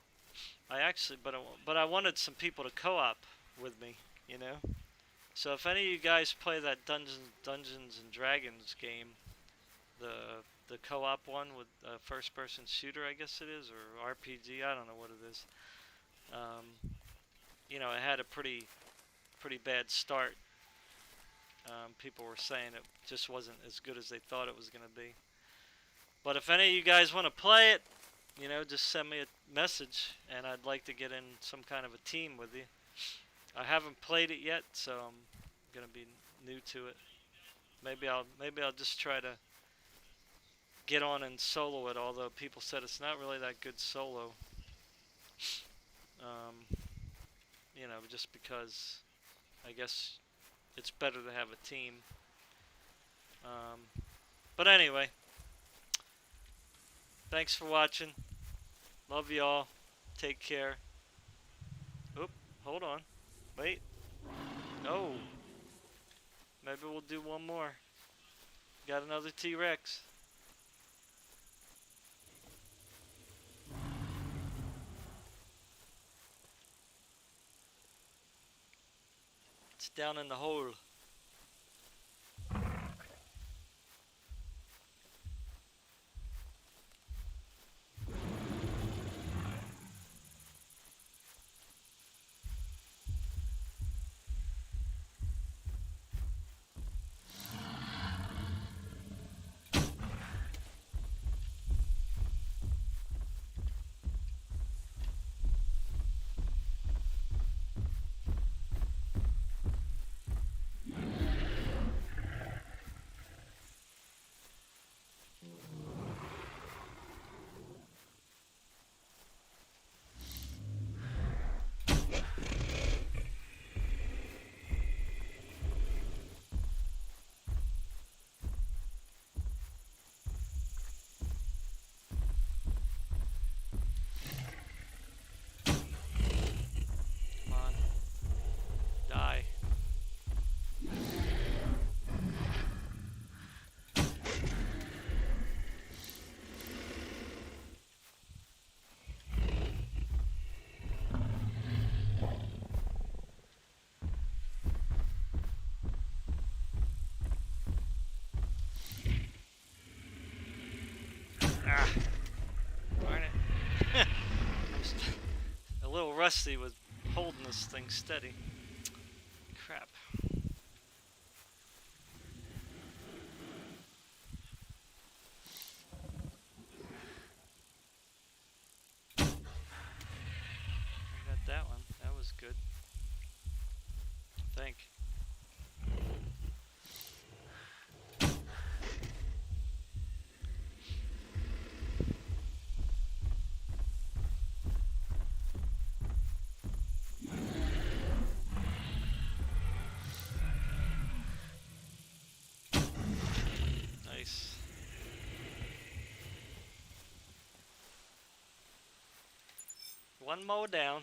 I actually, but I wanted some people to co-op with me, you know. So if any of you guys play that Dungeons and Dragons game, the co-op one with first-person shooter, I guess it is, or RPG, I don't know what it is. You know, it had a pretty bad start. People were saying it just wasn't as good as they thought it was going to be. But if any of you guys want to play it, you know, just send me a message, and I'd like to get in some kind of a team with you. I haven't played it yet, so I'm gonna be new to it. Maybe I'll just try to get on and solo it. Although people said it's not really that good solo. Um, you know, just because I guess it's better to have a team. Um, but anyway, thanks for watching. Love y'all. Take care. Oop, hold on. Wait. Oh, maybe we'll do one more. Got another T-Rex. It's down in the hole. Come on. Die. Ah, darn it. I'm a little rusty with holding this thing steady. Crap. I got that one. That was good. I think. Nice. One more down.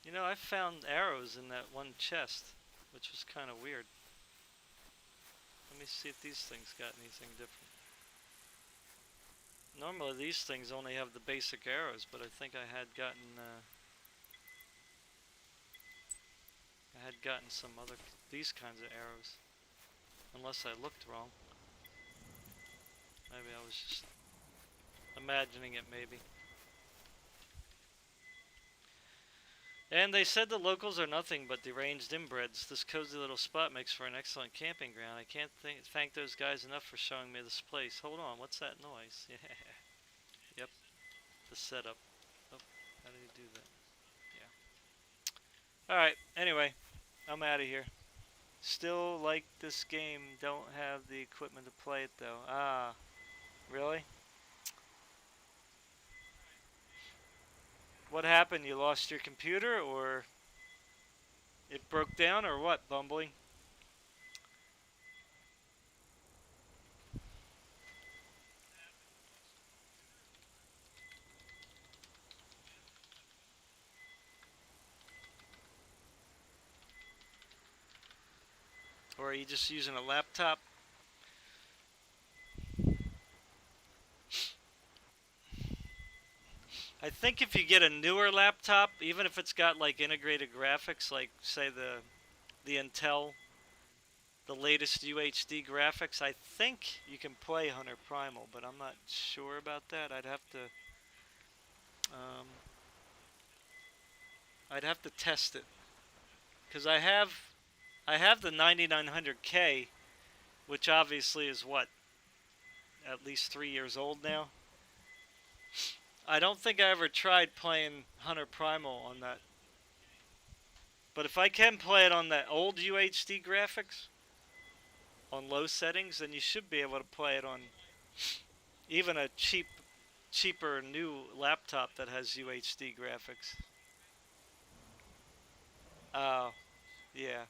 You know, I found arrows in that one chest, which was kind of weird. Let me see if these things got anything different. Normally these things only have the basic arrows, but I think I had gotten some other these kinds of arrows. Unless I looked wrong. Maybe I was just imagining it, maybe. And they said the locals are nothing but deranged inbreds. This cozy little spot makes for an excellent camping ground. I can't thank those guys enough for showing me this place. Hold on, what's that noise? Yeah. Yep, the setup. Oh, how do you do that? Yeah. Alright, anyway, I'm out of here. Still like this game. Don't have the equipment to play it though. Ah, really? What happened? You lost your computer, or it broke down, or what, Bumbly? Or are you just using a laptop? I think if you get a newer laptop, even if it's got like integrated graphics, like say the Intel, the latest UHD graphics, I think you can play Hunter Primal, but I'm not sure about that. Um, I'd have to test it because I have the 9900K, which obviously is what, at least 3 years old now. I don't think I ever tried playing Hunter Primal on that. But if I can play it on that old UHD graphics on low settings, then you should be able to play it on even a cheaper new laptop that has UHD graphics. Oh, yeah,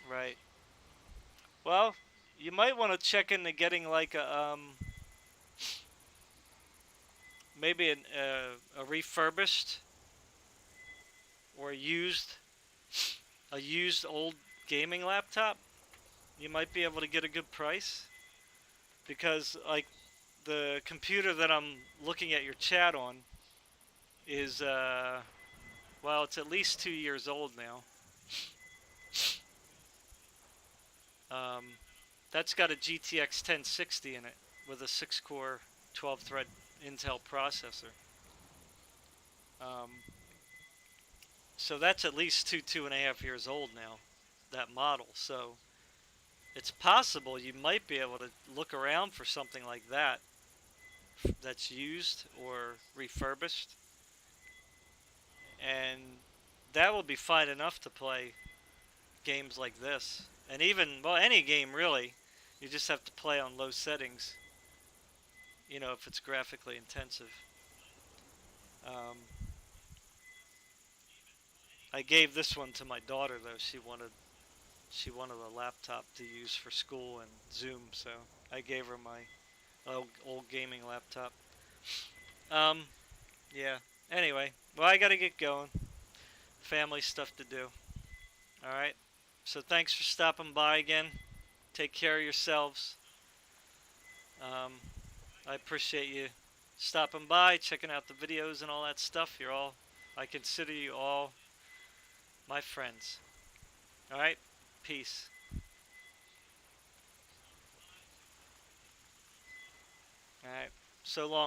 right. Well, you might want to check into getting like maybe a refurbished or a used old gaming laptop. You might be able to get a good price because like the computer that I'm looking at your chat on is well, it's at least 2 years old now. Um, that's got a GTX 1060 in it with a 6-core, 12-thread Intel processor. Um, so that's at least 2.5 years old now, that model. So it's possible you might be able to look around for something like that that's used or refurbished, and that will be fine enough to play games like this. And even, well, any game really, you just have to play on low settings, if it's graphically intensive. Um, I gave this one to my daughter though. She wanted a laptop to use for school and Zoom, so I gave her my old gaming laptop. Um, yeah. Anyway, well, I gotta get going. Family stuff to do. All right. So thanks for stopping by again. Take care of yourselves. Um, I appreciate you stopping by, checking out the videos and all that stuff. I consider you all my friends. All right. Peace. All right. So long.